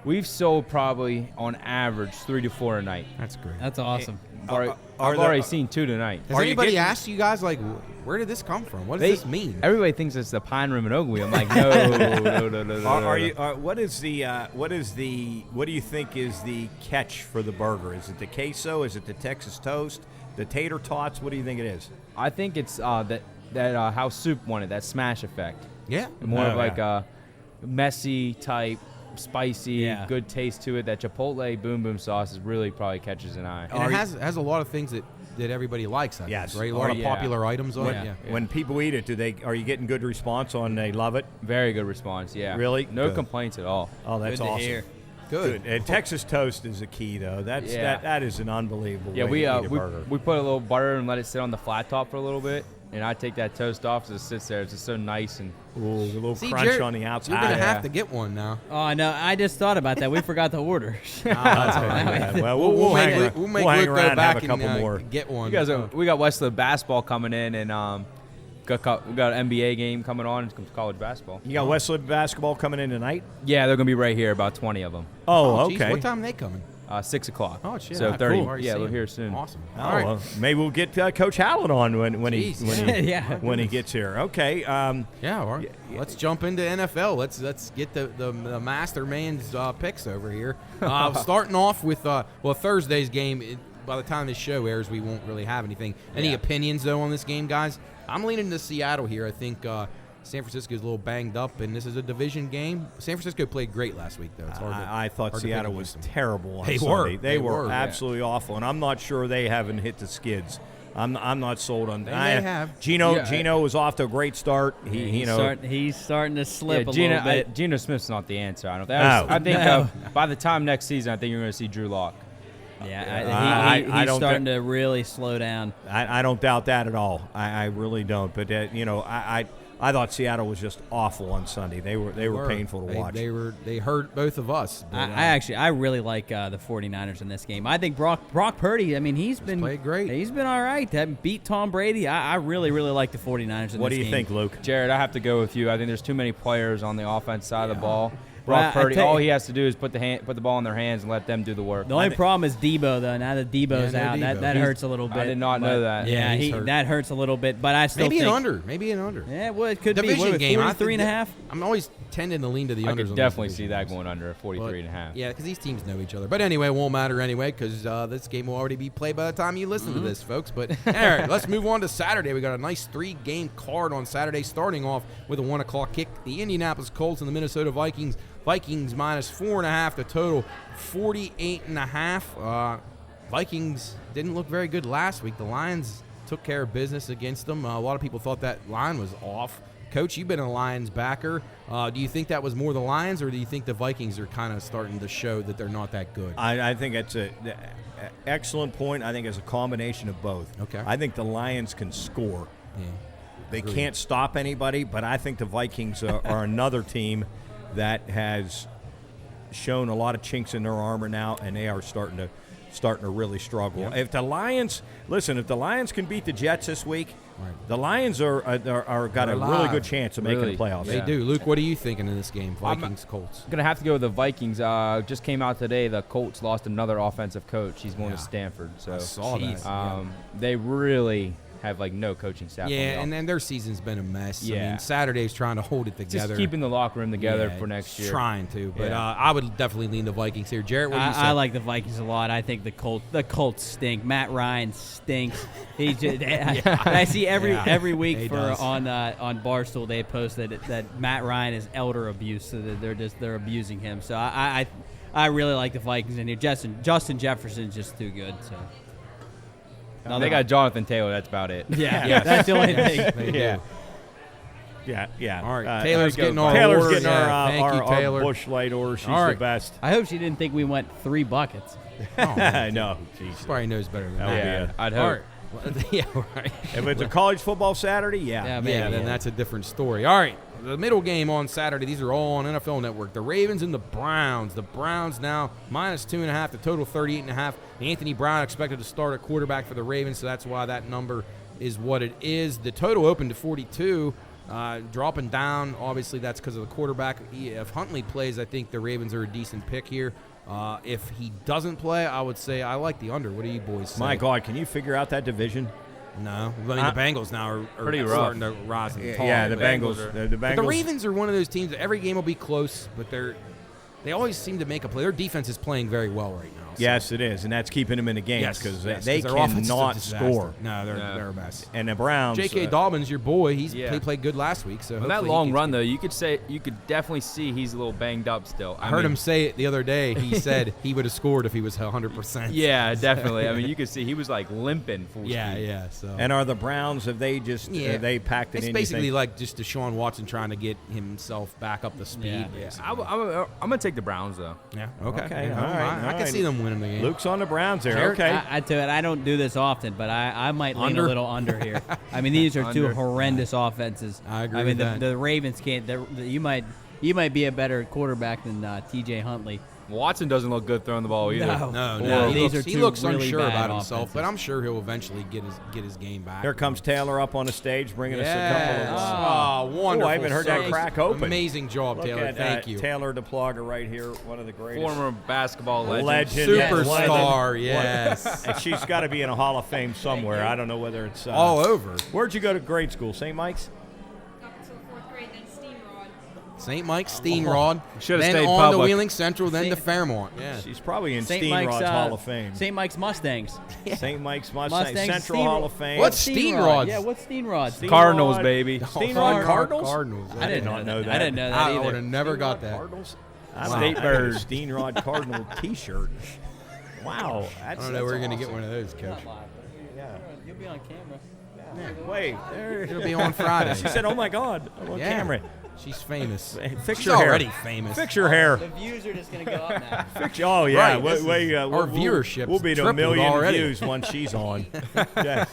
we've sold probably on average 3 to 4 a night. That's great. That's awesome. Are I've there- already seen 2 tonight. Has Are you anybody getting- asked you guys, like, where did this come from? What does this mean? Everybody thinks it's the Pine Room in Oakville. I'm like, no. Are you? What do you think is the catch for the burger? Is it the queso? Is it the Texas toast? The tater tots? What do you think it is? I think it's that how Soup wanted, that smash effect. Yeah. More Oh, of like yeah. a messy type, spicy, Yeah. good taste to it. That Chipotle boom boom sauce is really probably catches an eye. And it has a lot of things that everybody likes, I Yes. guess, right? A lot of yeah. popular items on it. Yeah. Yeah. When people eat it, are you getting good response on they love it? Very good response, yeah. Really? No Good. complaints at all. Oh, that's Good to awesome. hear. Good. And Texas toast is a key, though. That is an unbelievable Yeah, way we to eat a burger. we put a little butter and let it sit on the flat top for a little bit, and I take that toast off so it sits there. It's just so nice and Ooh, a little See, crunch Jarrett, on the outside. You're going to Yeah. have to get one now. Oh, no, I just thought about that. We forgot to order. That's all right. Well, we'll hang around, we'll make we'll hang Luke go around and back have a couple and more. get one. you guys we got Westwood basketball coming in, and we got an NBA game coming on. It's college basketball. You got Westwood basketball coming in tonight? Yeah, they're gonna be right here, about 20 of them. Oh, geez, okay. What time are they coming? 6 o'clock. Oh, shit. So Ah, 30. cool. Already Yeah, seen we're it. here soon. Awesome. Oh, All right. well, maybe we'll get Coach Howland on when he Yeah. when he gets here. Okay. Yeah, all right. Let's jump into NFL. Let's get the master man's picks over here. Starting off with Thursday's game. By the time this show airs, we won't really have anything. Any opinions though on this game, guys? I'm leaning to Seattle here. I think San Francisco's a little banged up, and this is a division game. San Francisco played great last week, though. It's hard I thought hard to Seattle pick was against them. terrible on They Sunday. were. They They were were, yeah. absolutely awful, and I'm not sure they haven't hit the skids. I'm not sold on. They may have. Gino was off to a great start. He's starting to slip a Gino, little bit. Gino Smith's not the answer. I don't think. No. I think No. by the time next season, I think you're going to see Drew Lock. Yeah, I he's don't starting thi- to really slow down. I don't doubt that at all. I really don't. But I thought Seattle was just awful on Sunday. They were painful to watch. They hurt both of us. But, I really like the 49ers in this game. I think Brock Purdy, I mean, he's been played great. He's been all right. That beat Tom Brady. I really, really like the 49ers in What this do you game. think, Luke? Jarrett, I have to go with you. I think there's too many players on the offense side of the ball. Brock Purdy, all he has to do is put the ball in their hands and let them do the work. The only problem is Debo, though. Now that Debo's out, Debo. that hurts a little bit. I did not know that. Yeah, that hurts a little bit. But I still maybe think an under. Yeah, well, it could Division be. game, 43.5. I'm always tending to lean to the I unders. could definitely see that going under 43.5. Yeah, because these teams know each other. But anyway, it won't matter anyway because this game will already be played by the time you listen to this, folks. But all right, let's move on to Saturday. We got a nice 3-game card on Saturday, starting off with a 1 o'clock kick. The Indianapolis Colts and the Minnesota Vikings. Vikings minus 4.5. The total 48.5. Vikings didn't look very good last week. The Lions took care of business against them. A lot of people thought that line was off. Coach, you've been a Lions backer. Do you think that was more the Lions, or do you think the Vikings are kind of starting to show that they're not that good? I think it's an excellent point. I think it's a combination of both. Okay. I think the Lions can score. Yeah. They can't stop anybody, but I think the Vikings are another team that has shown a lot of chinks in their armor now, and they are starting to really struggle. Yeah. If the Lions can beat the Jets this week, the Lions are got a really good chance of making the playoffs. They do. Luke, what are you thinking in this game? Vikings, Colts. I'm going to have to go with the Vikings. Just came out today, the Colts lost another offensive coach. He's going to Stanford. So I saw that. They really have no coaching staff. Yeah, and then their season's been a mess. Yeah. I mean, Saturday's trying to hold it together. Just keeping the locker room together for next year. Trying to, but I would definitely lean the Vikings here. Jarrett, what do you say? I like the Vikings a lot. I think the Colts stink. Matt Ryan stinks. He just, I see every week on Barstool they post that Matt Ryan is elder abuse, so that they're abusing him. So I really like the Vikings in here. Justin Jefferson's just too good. So. They got Jonathan Taylor. That's about it. Yeah, that's the only thing. Yeah. All right, Taylor's getting our Taylor's order. getting Taylor. our Busch Light order. She's All the right. best. I hope she didn't think we went 3 buckets. No, She probably knows better than that. Yeah, I'd hope. All right. Yeah, right. If it's a college football Saturday, Yeah, then that's a different story. All right, the middle game on Saturday. These are all on NFL Network. The Ravens and the Browns. The Browns now minus 2.5. The total 38.5. Anthony Brown expected to start at quarterback for the Ravens, so that's why that number is what it is. The total opened to 42. Dropping down, obviously that's because of the quarterback. If Huntley plays, I think the Ravens are a decent pick here. If he doesn't play, I would say I like the under. What do you boys say? My God, can you figure out that division? No. I mean, the Bengals now are pretty rough. starting to rise and tall. Yeah, the Bengals. The Bengals. But the Ravens are one of those teams that every game will be close, but they always seem to make a play. Their defense is playing very well right now. So. Yes, it is, and that's keeping them in the games because they their offense is a cannot disaster. score. No, they're a mess. And the Browns. J.K. Dobbins, your boy, he played good last week. So on that long run, though, you could definitely see he's a little banged up still. I heard him say it the other day. He said he would have scored if he was 100%. Yeah, definitely. I mean, you could see he was limping full speed. Yeah. So. And are the Browns? Have they just they packed it in? It's basically like just Deshaun Watson trying to get himself back up to speed. Yeah. I'm gonna take the Browns though. Yeah. Okay. All right. I can see them winning the game. Luke's on the Browns there. Jarrett, Okay. I don't do this often, but I might lean a little under here. I mean, these are two horrendous offenses. I agree with that. The Ravens can't. You might be a better quarterback than T.J. Huntley. Watson doesn't look good throwing the ball either. No. He looks really unsure bad about himself, offenses. but I'm sure he'll eventually get his game back. Here comes Taylor up on the stage, bringing us a couple of. Wonderful! I haven't heard that crack open. Amazing job, Look Taylor. at Thank you. Taylor Duplaga right here, one of the greatest. Former basketball legend. Superstar, yes. And she's got to be in a Hall of Fame somewhere. I don't know whether it's all over. Where'd you go to grade school? St. Mike's? St. Mike's, Steenrod, Should have then stayed on public. to Wheeling Central, then to Fairmont. Yeah. She's probably in St. Steenrod's Mike's Hall of Fame. St. Mike's Mustangs. St. Mike's Mustangs Central Steenrod. Hall of Fame. What's Steenrod's? Yeah, what's Steenrod's? Cardinals, baby. Steenrod Cardinals? Cardinals. I did not know that. I didn't know that I either. would have never got that. Cardinals? State bird. Steenrod Cardinal T-shirt. Wow. I don't know. We're going to get one of those, Coach. Yeah. You'll be on camera. Wait. It'll be on Friday. She said, "Oh my God, I'm on camera." She's famous. Fix She's your hair. already famous. Fix your hair. The views are just going to go up now. Fix. Oh yeah. Right, our viewership's We'll be to a tripled million already. views once she's on. Yes.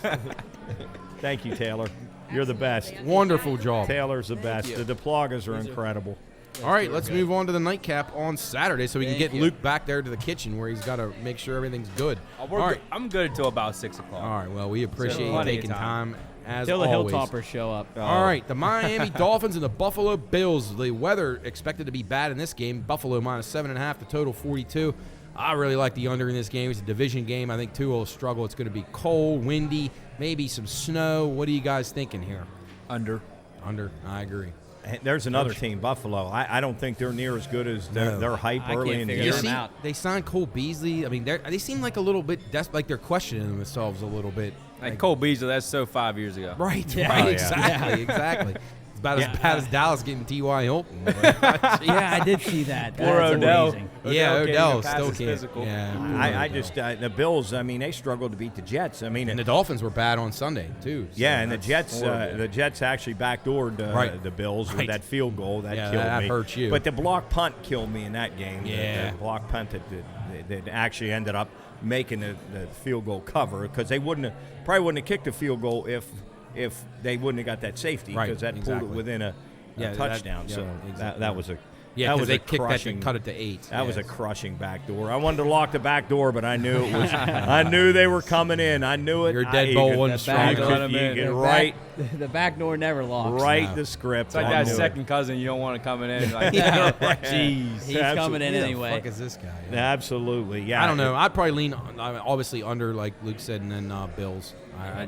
Thank you, Taylor. You're the best. Wonderful job. Taylor's the best. The Duplagas are incredible. All right, let's move on to the nightcap on Saturday so we can get Luke back there to the kitchen where he's got to make sure everything's good. I'm good until about 6 o'clock. All right, well, we appreciate you plenty of taking time as Till the always. Hilltoppers show up. All right, the Miami Dolphins and the Buffalo Bills. The weather expected to be bad in this game. Buffalo minus 7.5, the total 42. I really like the under in this game. It's a division game. I think Tua will struggle. It's going to be cold, windy, maybe some snow. What are you guys thinking here? Under. Under. I agree. There's another team, Buffalo. I don't think they're near as good as their hype early in the year. They signed Cole Beasley. I mean, they seem like a little bit like they're questioning themselves a little bit. Like Cole Beasley, that's so 5 years ago. Right, Yeah. right, Oh, yeah. exactly. It's about as bad as Dallas getting T.Y. Hilton. Yeah, I did see that. Poor That's Odell. amazing. Yeah, Odell still can't. Physical. Yeah, I just the Bills. I mean, they struggled to beat the Jets. I mean, and the Dolphins were bad on Sunday too. So yeah, and the Jets actually backdoored the Bills with that field goal. That killed me. That hurt you. But the block punt killed me in that game. Yeah, the block punt that actually ended up making the field goal cover, because they probably wouldn't have kicked the field goal if they wouldn't have got that safety, because that pulled it within a touchdown. That was a they kicked that and cut it to 8. That was a crushing backdoor. I wanted to lock the back door, but I knew it was. I knew they were coming in. I knew it. Your deadbolt wasn't strong enough. The back door never locks. The script. It's like that second cousin you don't want to come in. Like, jeez, he's coming in anyway. What the fuck is this guy? Absolutely, yeah. I don't know. I'd probably lean obviously under, like Luke said, and then Bills.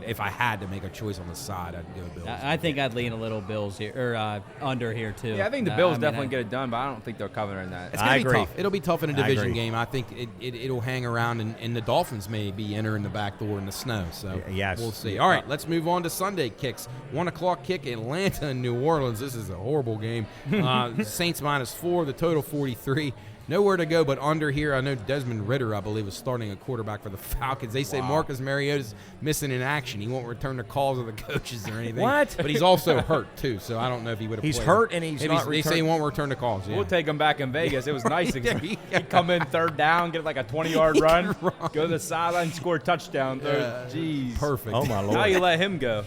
If I had to make a choice on the side, I'd go Bills. I think I'd lean a little Bills here, or under here too. Yeah, I think the Bills definitely get it done, but I don't think they're covering that. It's gonna be tough. It'll be tough in a division game. I think it'll hang around, and the Dolphins may be entering the back door in the snow. So yes, we'll see. All right, let's move on to Sunday kicks. 1 o'clock kick, Atlanta and New Orleans. This is a horrible game. Saints minus 4, the total 43. Nowhere to go but under here. I know Desmond Ridder, I believe, is starting a quarterback for the Falcons. They say Marcus Mariota's missing in action. He won't return the calls of the coaches or anything. What? But he's also hurt, too, so I don't know if he would have played. He's hurt and he's not They say he won't return the calls. Yeah. We'll take him back in Vegas. It was nice. He'd come in third down, get like a 20-yard run, go to the sideline, score a touchdown. Jeez. Perfect. Oh, my Lord. How you let him go?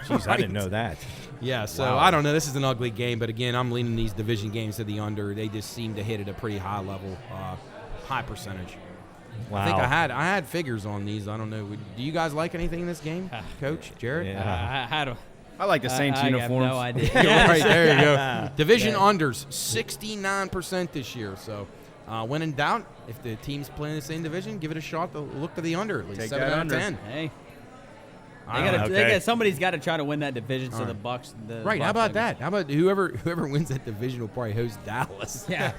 Jeez, I didn't know that. Yeah, so I don't know. This is an ugly game, but again, I'm leaning these division games to the under. They just seem to hit at a pretty high level, high percentage. Wow. I think I had figures on these. I don't know. Do you guys like anything in this game, Coach Jarrett? Yeah. I like the Saints uniforms. I have no idea. Right, there you go. Division unders, 69% this year. So when in doubt, if the team's playing the same division, give it a shot to look to the under at least. Take 7 that out of under. 10. Hey. Okay. Somebody's got to try to win that division, so the Bucks. Right? How about that? How about whoever wins that division will probably host Dallas? Yeah,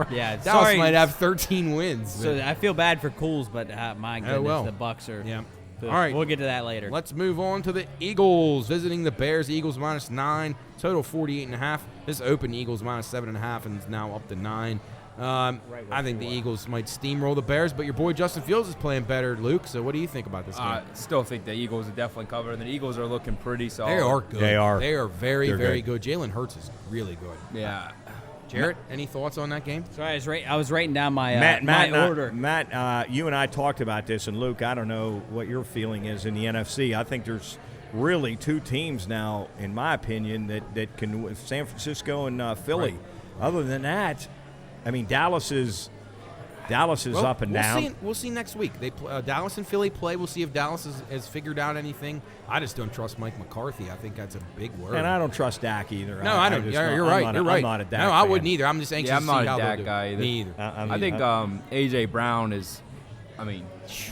yeah. Dallas might have 13 wins. So I feel bad for Cools, but my goodness, the Bucks are. Yeah. All right, we'll get to that later. Let's move on to the Eagles visiting the Bears. Eagles minus 9, total 48.5. This opened Eagles minus 7.5 and is now up to 9. I think the Eagles might steamroll the Bears, but your boy Justin Fields is playing better, Luke. So what do you think about this game? I still think the Eagles are definitely covered. The Eagles are looking pretty solid. They are good. They are. They are very, They're very good. Jalen Hurts is really good. Yeah. Jarrett, any thoughts on that game? Sorry, I was writing down my Matt, order. Matt, you and I talked about this, and Luke, I don't know what your feeling is in the NFC. I think there's really 2 teams now, in my opinion, that can, San Francisco and Philly. Right. Other than that, I mean, Dallas is up and down. We'll see next week. They Dallas and Philly play. We'll see if Dallas has figured out anything. I just don't trust Mike McCarthy. I think that's a big word. And I don't trust Dak either. No, I don't. You're right. You're right. I'm not a Dak fan. I wouldn't either. I'm just anxious I'm to see not how a they'll Dak do. guy either. Me either. I think A.J. Brown is,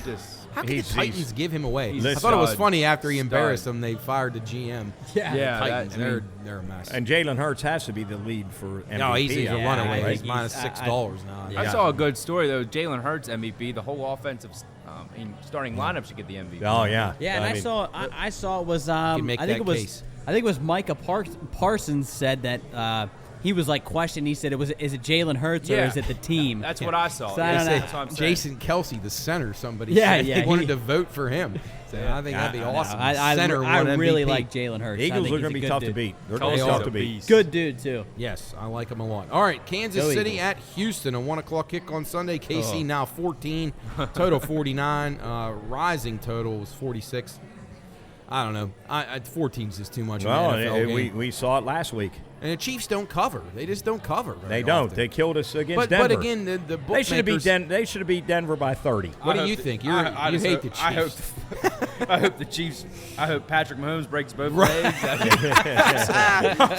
just. How can the Titans give him away? He's I thought it was stud. funny after he embarrassed Stud. them, they fired the GM. Yeah. Yeah, Titans, that- they're a mess. And Jalen Hurts has to be the lead for MVP. No, he's a Yeah, runaway. I He's think minus he's- $6 now. I saw a good story, though. Jalen Hurts MVP. The whole offensive starting lineup should get the MVP. Oh, yeah. Yeah, and I saw it was I can make think that it was case. I think it was Micah Parsons said that he was like questioning. He said, is it Jalen Hurts or Yeah. is it the team? That's what I saw. So I don't know. That's what I'm saying. Jason Kelsey, the center, somebody Yeah, said yeah, they wanted he- to vote for him. So I think that'd be awesome. I Center I won really MVP. like Jalen Hurts. I Eagles think are he's going a to be good tough dude. to beat. They're going to be They tough are. to beat. Good dude too. Yes, I like him a lot. All right, Kansas Go City Eagles. at Houston, a 1 o'clock kick on Sunday. KC now 14, total 49. Rising total was 46. I don't know. 14 is just too much. Well, in an NFL game. we saw it last week. And the Chiefs don't cover. They just don't cover. They very don't. often. They killed us against Denver. But again, the They should have bookmakers. beat Denver by 30. What do you think? You hate the Chiefs. Patrick Mahomes breaks both legs.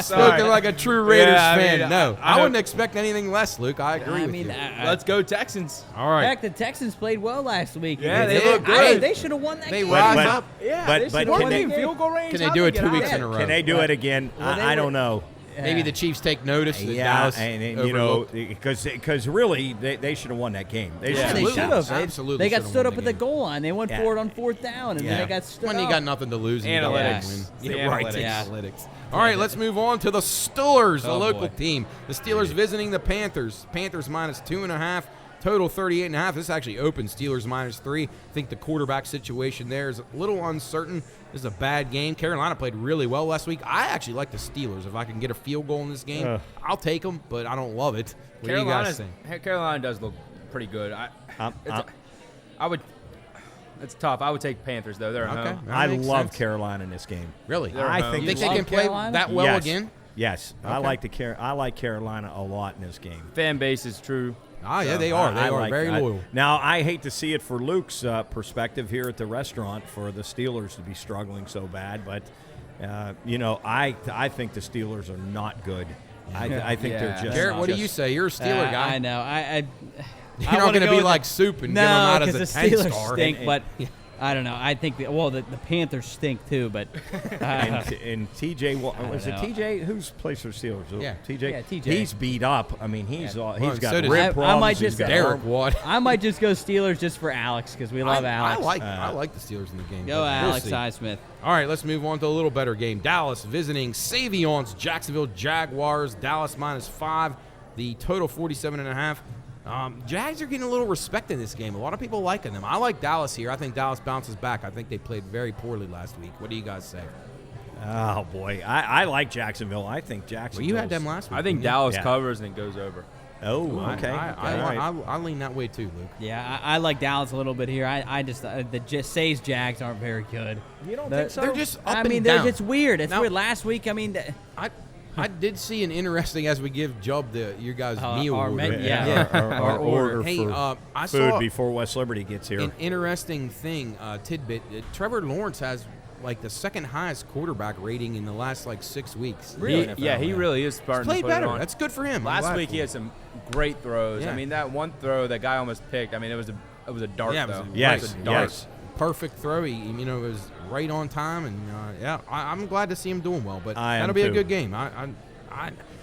Spoken like a true Raiders fan. I I wouldn't expect anything less, Luke. I agree with you. Let's go Texans. All right. Heck, the Texans played well last week. Yeah, they look good. They should have won that They game. rise up. Yeah, But they should have can won they- in field goal range. Can they How'd do it get 2 out? weeks in a row? Can they do it again? I don't know. Maybe the Chiefs take notice that Yeah, Dallas and you know, overlooked. because really they should have won that game. They Yeah, should they have. should have. Absolutely They got should've stood won up the at the game. goal line. They went Yeah. for it on 4th down, and Yeah. then they got stood When up. you got nothing to lose, and you don't Analytics. win. It's the Yeah, right. analytics. Yeah. Analytics. All right, let's move on to the Steelers, the Oh, local boy. team. The Steelers visiting the Panthers. Panthers minus 2.5. Total 38.5. This actually opened Steelers minus 3. I think the quarterback situation there is a little uncertain. This is a bad game. Carolina played really well last week. I actually like the Steelers. If I can get a field goal in this game, I'll take them, but I don't love it. What do you guys think? Carolina does look pretty good. I would. It's tough. I would take Panthers though. They're at Okay. home. That I makes love sense. Carolina in this game. Really? They're I home. think You think You they love can play Carolina? that well Yes. again? Yes, I Okay. like Carolina a lot in this game. Fan base is true. Ah, yeah, they are. They are like- very loyal. Now, I hate to see it for Luke's perspective here at the restaurant for the Steelers to be struggling so bad, but you know, I think the Steelers are not good. I think they're Yeah. just. Jarrett, what do you just- say? You're a Steeler guy. I know. You're not going to be like soup and no, give them out as a because the 10 Steelers star. stink. But I don't know. I think the Panthers stink too. But and TJ, was it know. TJ? Who's plays for Steelers? Yeah. TJ. Yeah, TJ. He's beat up. I mean, he's Well, he's got so does- rib I problems. might he's just- got Derek Watt. I might just go Steelers just for Alex because we love Alex. I like the Steelers in the game. Go but we'll Alex see. Highsmith. All right, let's move on to a little better game. Dallas visiting Savion's Jacksonville Jaguars. Dallas minus 5. The total 47.5. Jags are getting a little respect in this game. A lot of people liking them. I like Dallas here. I think Dallas bounces back. I think they played very poorly last week. What do you guys say? Oh boy, I like Jacksonville. I think Well, Jacksonville. you had them last week. I think didn't you? Dallas Yeah. covers and it goes over. Oh, okay. I lean that way too, Luke. Yeah, I like Dallas a little bit here. I just Say's Jags aren't very good. You don't The- think so? They're just up I and mean, down. it's weird. It's Now- weird. Last week, I mean, I did see an interesting as we give Jubb your guys meal our order. menu, yeah. Our order Hey, for I food saw before West Liberty gets here. an interesting thing, tidbit. Trevor Lawrence has like the second highest quarterback rating in the last like 6 weeks. He really is He's starting to played put better. it on. That's good for him. I'm Last glad week for he him. had some great throws. Yeah. I mean, that one throw that guy almost picked. I mean, it was a dart Yeah, it was though. a- Yes, It was a dart. yes. perfect throw. He, it was right on time, and I'm glad to see him doing well. But I am that'll be a too. good game. I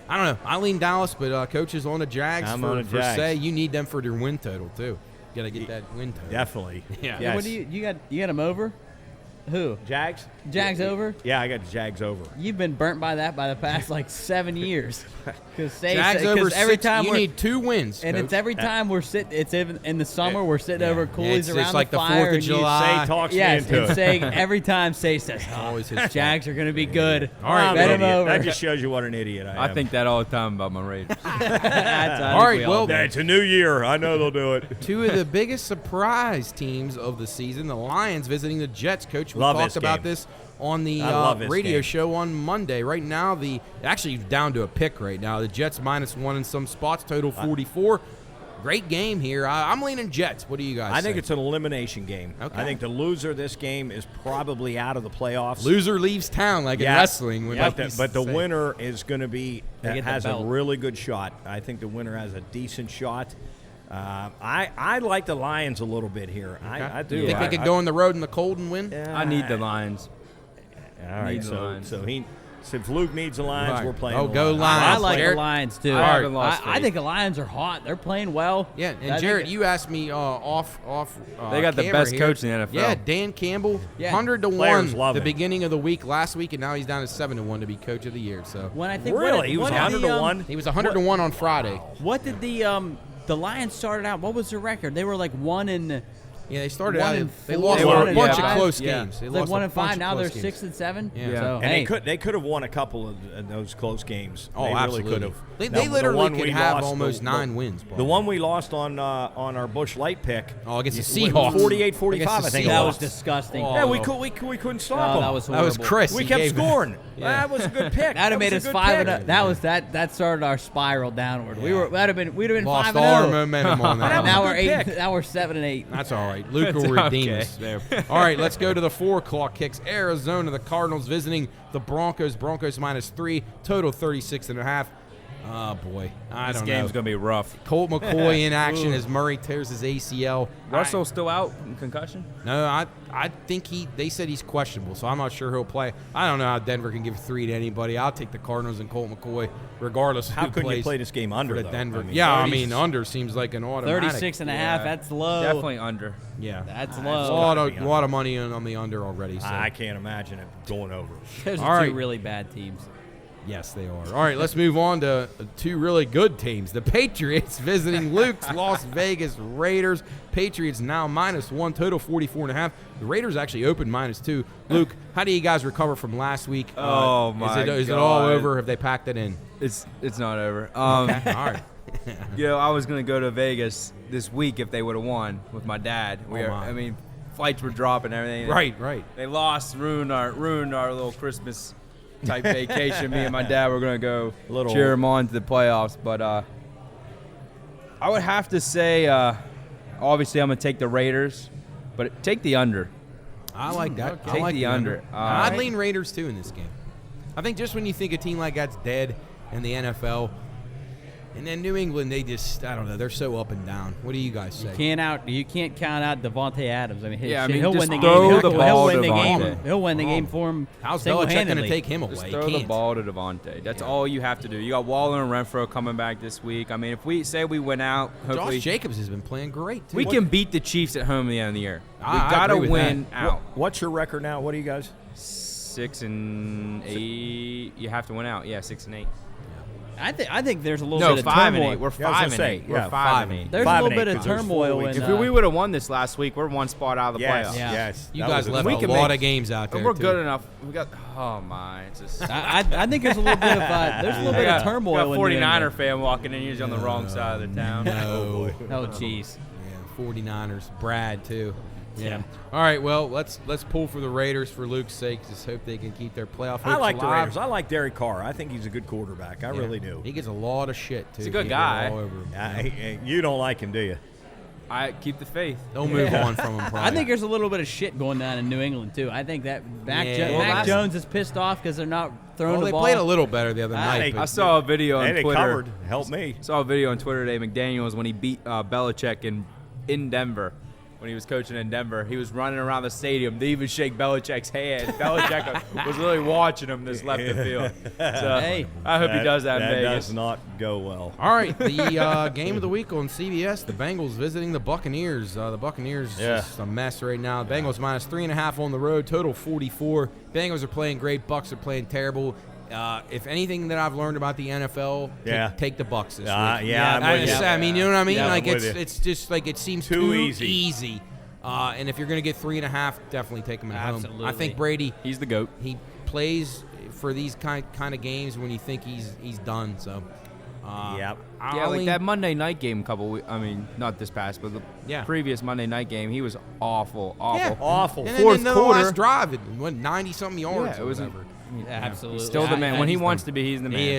don't know. I lean Dallas, but coach is on the Jags I'm for, on the for Jags. say you need them for their win total too. Got to get that win total. Definitely. Yeah. Yes. what do you got? You got him over? Who? Jags? Jags over? Yeah, I got the Jags over. You've been burnt by that by the past like 7 years. Because Jags over every 6. time You we're need 2 wins, and coach. it's every time we're sitting. It's in the summer. We're sitting Yeah. over Yeah, coolies it's around like the the fire. 4th of and you- July. Say talks me Yes, into and it. saying every time Say says, always his fault. Jags are going to be good. All right, bet Idiot. him over. That just shows you what an idiot I am. I think that all the time about my Raiders. All right, well, Yeah, it's a new year. I know they'll do it. 2 of the biggest surprise teams of the season, the Lions visiting the Jets. Coach, we Love talked this about game. this on the I love this radio game. show on Monday. Right now, actually down to a pick right now. The Jets -1 in some spots, total 44. Great game here. I'm leaning Jets. What do you guys I think say? it's an elimination game. Okay. I think the loser of this game is probably out of the playoffs. Loser leaves town, like in Yeah. wrestling. when But they the, but the say. winner is going to be They get the has a belt. really good shot. I think the winner has a decent shot. I like the Lions a little bit here. I do. You think they could go on the road in the cold and win? I need the Lions. All right, Need the Lions. so if Luke needs the Lions, Right. we're playing. Oh, the go Lions. Lions. I like Jarrett? the Lions too. I haven't lost I faith. think the Lions are hot. They're playing well. Yeah, and I think Jarrett, it- you asked me off. They got the camera best here. coach in the NFL. Yeah, Dan Campbell, Yeah. 100 to Players 1 love the him. beginning of the week last week, and now he's down to 7 to 1 to be coach of the year. So When I think Really, he was 100 to 1. he was 100 to 1 on Friday. What did the Lions started out? What was their record? They were like 1 in. Yeah, they started One out. and They four. lost They a were- bunch yeah. of close Yeah. games. They It's like lost 1 a and bunch 5. of Now they're close 6 games. and 7. Yeah. So, And hey, they could have won a couple of those close games. Oh, they absolutely. Really could have. They literally could have almost 9 wins. The one we lost on our Bush Light pick. Oh, against the w- Seahawks. 48-45, Against the I think it that was. was disgusting. Oh, Yeah, we couldn't stop Oh, them. that was That horrible. was Chris. We He kept gave- scoring. Yeah. That was a good pick. That'd have made was us a good 5 pick. and that started our spiral downward. Yeah. We'd have been Lost 5 all our and 0. momentum on that. That was Now a we're good 8. pick. Now we're 7 and 8. That's all right. right. Luke will redeem us there. All right, let's go to the 4 o'clock kicks. Arizona, the Cardinals visiting the Broncos. Broncos -3, total 36.5. Oh, boy. I don't know. This game's going to be rough. Colt McCoy in action as Murray tears his ACL. Russell still out from concussion? No, I think they said he's questionable, so I'm not sure he'll play. I don't know how Denver can give 3 to anybody. I'll take the Cardinals and Colt McCoy regardless of who plays. How couldn't you play this game under, for though? Denver. I mean, Under seems like an automatic. 36.5, that's low. Definitely under. Yeah. That's A low. lot of money on the under already. So. I can't imagine it going over. Those All are right. 2 really bad teams. Yes, they are. All right, let's move on to 2 really good teams. The Patriots visiting Luke's Las Vegas Raiders. Patriots now -1, total 44.5. The Raiders actually opened -2. Luke, how do you guys recover from last week? Oh, my Is it all God. over? Have they packed it in? It's not over. Okay, all right. I was going to go to Vegas this week if they would have won with my dad. My. Flights were dropping and everything. Right. They lost, ruined our little Christmas type vacation. Me and my dad were going to go cheer them on to the playoffs. But I would have to say, obviously, I'm going to take the Raiders, but take the under. I like that. Okay. I Take like the under. I'd lean Raiders, too, in this game. I think just when you think a team like that's dead in the NFL, and then New England, they just, I don't know, they're so up and down. What do you guys say? You can't count out Devontae Adams. I mean, Yeah, he'll just win the throw game. the He'll ball win to the game. Devontae. He'll win the game for him. How's Belichick going to single-handedly. take him away? Just He throw the can't. ball to Devontae. That's all you have to do. You got Waller and Renfro coming back this week. I mean, if we say we win out, hopefully Josh Jacobs has been playing great, too. we can beat the Chiefs at home at the end of the year. We I got to agree with win that. out. What's your record now? What are you guys? 6-8. You have to win out. Yeah, 6-8. I think there's a little No, bit of 5-8. turmoil. We're Yeah, I was 5-8. gonna say, We're yeah, 5-8. There's a 5 little and bit 8, of 'cause there's 4 turmoil. weeks. When, If we would have won this last week, we're one spot out of the Yes, playoffs. Yeah. yes. You That guys was left we a can lot make- of games out there, And we're too. good enough. We got. Oh my! It's just. I think there's a little bit of turmoil. Got in 49er fan walking in. He's on the wrong side of the town. No. Oh, jeez. Yeah, 49ers. Brad, too. Yeah. All right, well, let's pull for the Raiders for Luke's sake. Just hope they can keep their playoff hopes I like the alive. Raiders. I like Derek Carr. I think he's a good quarterback. I really do. He gets a lot of shit, too. He's a good People guy. all over him. You don't like him, do you? I keep the faith. They'll move on from him, probably. I think there's a little bit of shit going down in New England too. I think that Mac Yeah. Jones is pissed off because they're not throwing Well, the they ball. played a little better the other night. I but saw a video on Hey, they Twitter. covered. Help me. Saw a video on Twitter today. McDaniels when he beat Belichick in Denver. When he was coaching in Denver, he was running around the stadium. They even shake Belichick's hand. Belichick was really watching him this left the field. So Hey. I hope he does that in That Vegas. does not go well. All right, the game of the week on CBS, the Bengals visiting the Buccaneers. The Buccaneers just a mess right now. Bengals -3.5 on the road, total 44. Bengals are playing great. Bucs are playing terrible. If anything that I've learned about the NFL, take the Bucs this week. I'm I with you. mean, you know what I mean? Yeah, like I'm with you. it's just like it seems Too too easy. easy. And if you're going to get 3.5, definitely take them at home. Absolutely. I think Brady, He's the GOAT. he plays for these kind of games when you think he's done. So, Yep. Yeah, like that Monday night game I mean, not this past, but the Yeah. previous Monday night game, he was awful. Yeah. Awful. And Fourth then the quarter. last drive, it went 90-something yards. Yeah, or it was whatever. Absolutely. He's still the man. When he he's wants the- to be, he's the man. He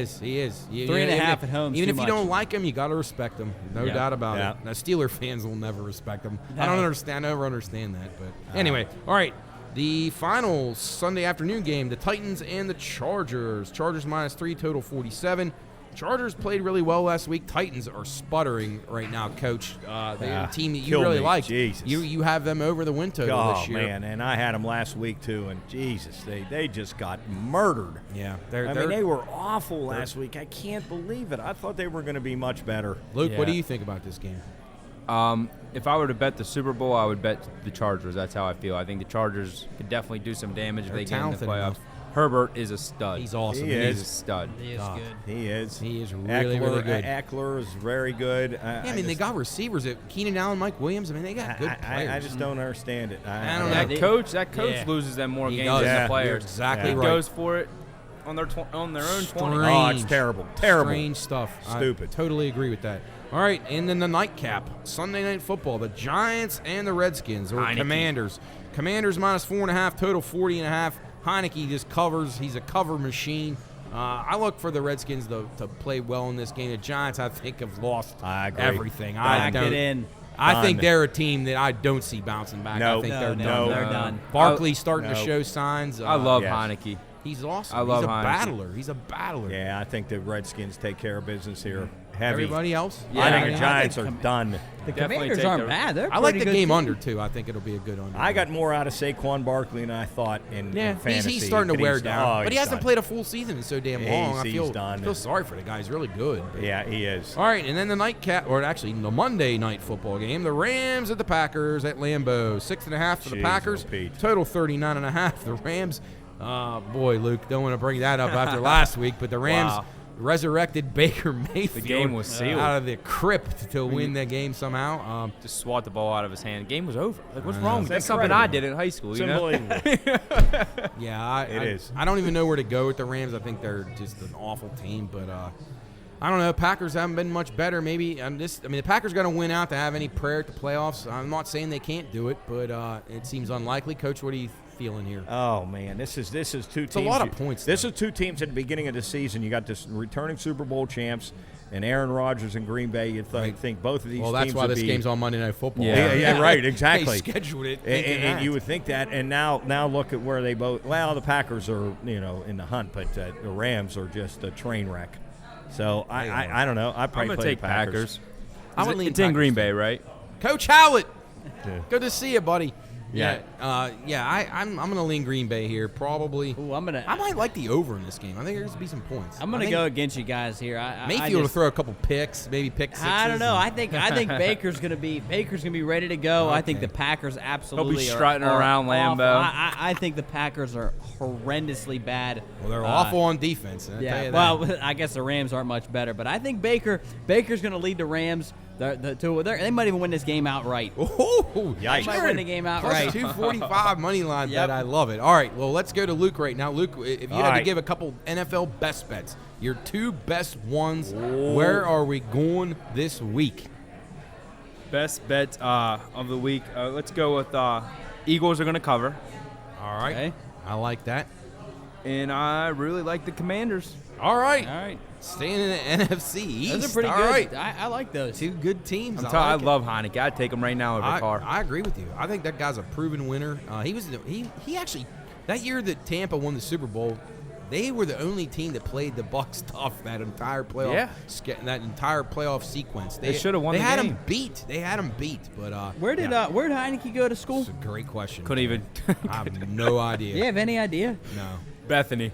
is. You 3.5 even at home is Even too if you much. don't like him, you got to respect him. No Yeah. doubt about Yeah. it. Now, Steeler fans will never respect him. No. I don't understand. I never understand that. But anyway, all right. The final Sunday afternoon game: the Titans and the Chargers. Chargers -3, total 47. Chargers played really well last week. Titans are sputtering right now, Coach. They're a team that you Kill really me. like. Jesus. You have them over the win total Oh, this year. man, and I had them last week, too, and Jesus, they just got murdered. Yeah, I mean, they were awful last week. I can't believe it. I thought they were going to be much better. Luke, what Yeah. do you think about this game? If I were to bet the Super Bowl, I would bet the Chargers. That's how I feel. I think the Chargers could definitely do some damage if They're they get in the talented playoffs. enough. Herbert is a stud. He's awesome. He He's is. a stud. He is God. good. He is. He is really, really good. Eckler is very good. I mean, they got receivers at Keenan Allen, Mike Williams. I mean, they got good players. I just don't understand it. I don't know. That coach Yeah. loses them more He games does. than Yeah. the players. You're exactly He right. goes for it on their own 20. Strange. Oh, it's terrible. Terrible. Strange stuff. Stupid. I totally agree with that. All right, and then the nightcap, Sunday Night Football, the Giants and the Redskins, or Heineke. Commanders. Commanders -4.5, total 40.5. Heineke just covers. He's a cover machine. I look for the Redskins to play well in this game. The Giants, I think, have lost I agree. everything. Back it in. I think they're a team that I don't see bouncing back. I think they're done. They're done. Barkley's starting to show signs. I love Heineke. He's awesome. I love He's a Heineke. battler. He's a battler. Yeah, I think the Redskins take care of business here. Heavy. Everybody else? Yeah, I think the Giants are done. The Definitely Commanders take aren't the- bad. They're I like pretty the good game team. under, too. I think it'll be a good under. I got more out of Saquon Barkley than I thought in fantasy. He's starting to but wear he's down. Oh, but he he's hasn't done. played a full season in so damn long. He's I done. feel sorry for the guy. He's really good. But. Yeah, he is. All right, and then the nightcap, or actually the Monday night football game, the Rams at the Packers at Lambeau. 6.5 for the Jeez, Packers. Pete. Total 39.5. The Rams. Boy, Luke, don't want to bring that up after last week, but the Rams resurrected Baker Mayfield. The game was sealed. Out of the crypt to win the game somehow. Just swat the ball out of his hand. The game was over. Like, what's I wrong? know. That's It's something I incredible. did in high school. It's You know? unbelievable. Yeah, It is. I don't even know where to go with the Rams. I think they're just an awful team, but I don't know. Packers haven't been much better. Maybe the Packers got to win out to have any prayer at the playoffs. I'm not saying they can't do it, but it seems unlikely. Coach, what are you feeling here? Oh man, this is two teams. a lot of points, This is two teams at the beginning of the season. You got this returning Super Bowl champs and Aaron Rodgers in Green Bay. You think both of these. Well, that's teams why would this be, game's on Monday Night Football. Yeah, right, exactly. They scheduled it, and you would think that. And now look at where they both. Well, the Packers are in the hunt, but the Rams are just a train wreck. So I don't know. I I'm probably going to play take the Packers. Packers. I would lean It's in Packers. Green Bay, right? Coach Howlett, Yeah. good to see you, buddy. Yeah. I'm gonna lean Green Bay here. Probably. Ooh, I might like the over in this game. I think there's gonna be some points. I'm gonna go against you guys here. I Mayfield will just, throw a couple picks, maybe pick sixes. I don't know. I think Baker's gonna be ready to go. I think Okay. the Packers absolutely strutting are around awful. Lambeau. I think the Packers are horrendously bad. Well, they're awful on defense. I'll tell Yeah. you that. Well, I guess the Rams aren't much better, but I think Baker's gonna lead the Rams. They might even win this game outright. Oh, Yikes. They might win the game outright. Plus 245 money line Yep. bet. I love it. All right, well, let's go to Luke right now. Luke, if you All had to right. give a couple NFL best bets, your two best ones, where are we going this week? Best bet of the week. Let's go with Eagles are going to cover. All right. Okay. I like that. And I really like the Commanders. All right. All right. Staying in the NFC East. Those are pretty All good. right. I like those. Two good teams. I like it. love Heineke. I'd take him right now over Carr. I agree with you. I think that guy's a proven winner. He actually that year that Tampa won the Super Bowl, they were the only team that played the Bucs tough that entire playoff. That entire playoff sequence. They should have won They the had game. him beat. They had him beat. But Where did Heineke go to school? That's a great question. Couldn't even. I have no idea. Do you have any idea? No. Bethany.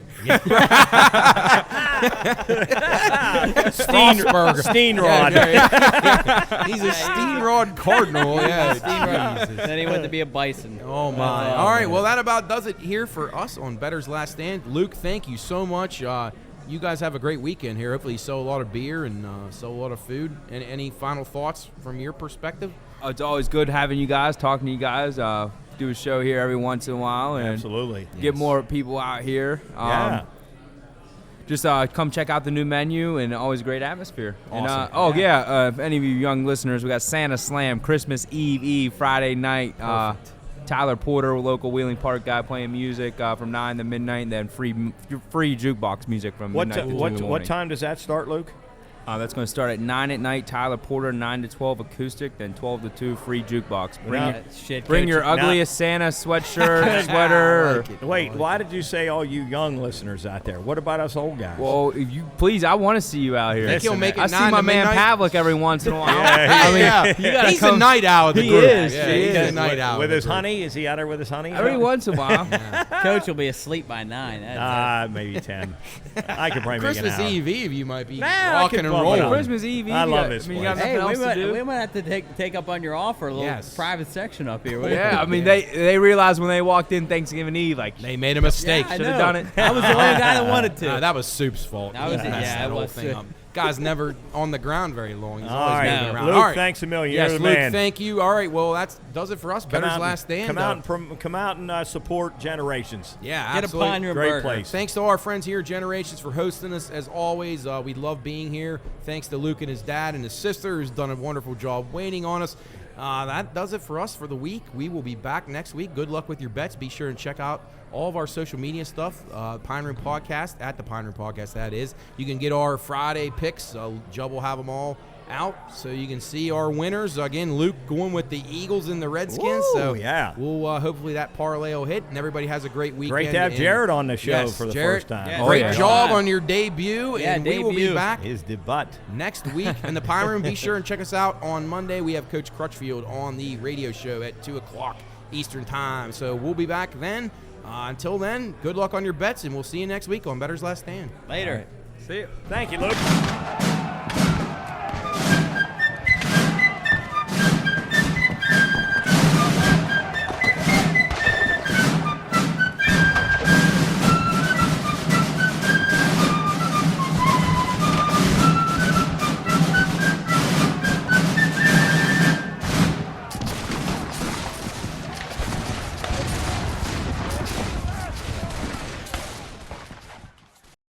Steenrod. He's a Steenrod Cardinal. Yeah. Steenrod. Then he went to be a Bison. Oh my! All right, well that about does it here for us on Bettor's Last Stand. Luke, thank you so much. You guys have a great weekend here. Hopefully, you sell a lot of beer and sell a lot of food. And any final thoughts from your perspective? It's always good having you guys, talking to you guys. Do a show here every once in a while and Absolutely. get more people out here. Yeah. Just come check out the new menu and always great atmosphere. Awesome. And, if any of you young listeners, we got Santa Slam Christmas Eve, Friday night. Tyler Porter, local Wheeling Park guy, playing music from 9 to midnight, and then free jukebox music from midnight to 2 in the morning. What time does that start, Luke? That's going to start at 9 at night. Tyler Porter, 9 to 12 acoustic, then 12 to 2 free jukebox. Bring your ugliest Santa sweatshirt, sweater. Wait, why did you say all you young listeners out there? What about us old guys? Well, if you please, I want to see you out here. Think he'll make it I see 9 my to man midnight? Pavlik every once in a while. He's a night owl of the He group. is. Yeah, He he's is. a night owl with of the his group. honey? Is he out there with his honey? Every once in a while. Coach will be asleep by 9. That's Maybe 10. I could probably Christmas make an hour. Eve, you might be I rocking could and bump it rolling. up. Christmas Eve. I love this you place. got Hey, nothing else to do. we might have to take up on your offer, a little Yes. private section up here. Yeah, I mean they realized when they walked in Thanksgiving Eve, like They made a mistake. I should have know. done it. I was the only guy that wanted to. That was Soup's fault. That was He it, messed yeah, that it whole was thing Soup. up. Guy's never on the ground very long. He's All always right, moving around. Luke, All right. thanks a million. Yes, You're the Luke, man. thank you. All right, well, that does it for us. Bettor's Last Stand. Come out and support Generations. Yeah, Get absolutely. upon your Great burger. place. Thanks to our friends here at Generations for hosting us as always. We love being here. Thanks to Luke and his dad and his sister who's done a wonderful job waiting on us. That does it for us for the week. We will be back next week. Good luck with your bets. Be sure and check out all of our social media stuff. Pine Room Podcast, at the Pine Room Podcast, that is. You can get our Friday picks. Jubb will have them all out so you can see our winners. Again, Luke going with the Eagles and the Redskins. Ooh, so yeah. We'll hopefully that parlay will hit, and everybody has a great weekend. Great to have Jarrett on the show for the Jarrett, first time. Yeah, great job on your debut, Yeah, and we will be back His debut. next week in the Pine Room. Be sure and check us out on Monday. We have Coach Crutchfield on the radio show at 2 o'clock Eastern Time. So we'll be back then. Until then, good luck on your bets, and we'll see you next week on Bettor's Last Stand. Later. See you. Thank you, Luke.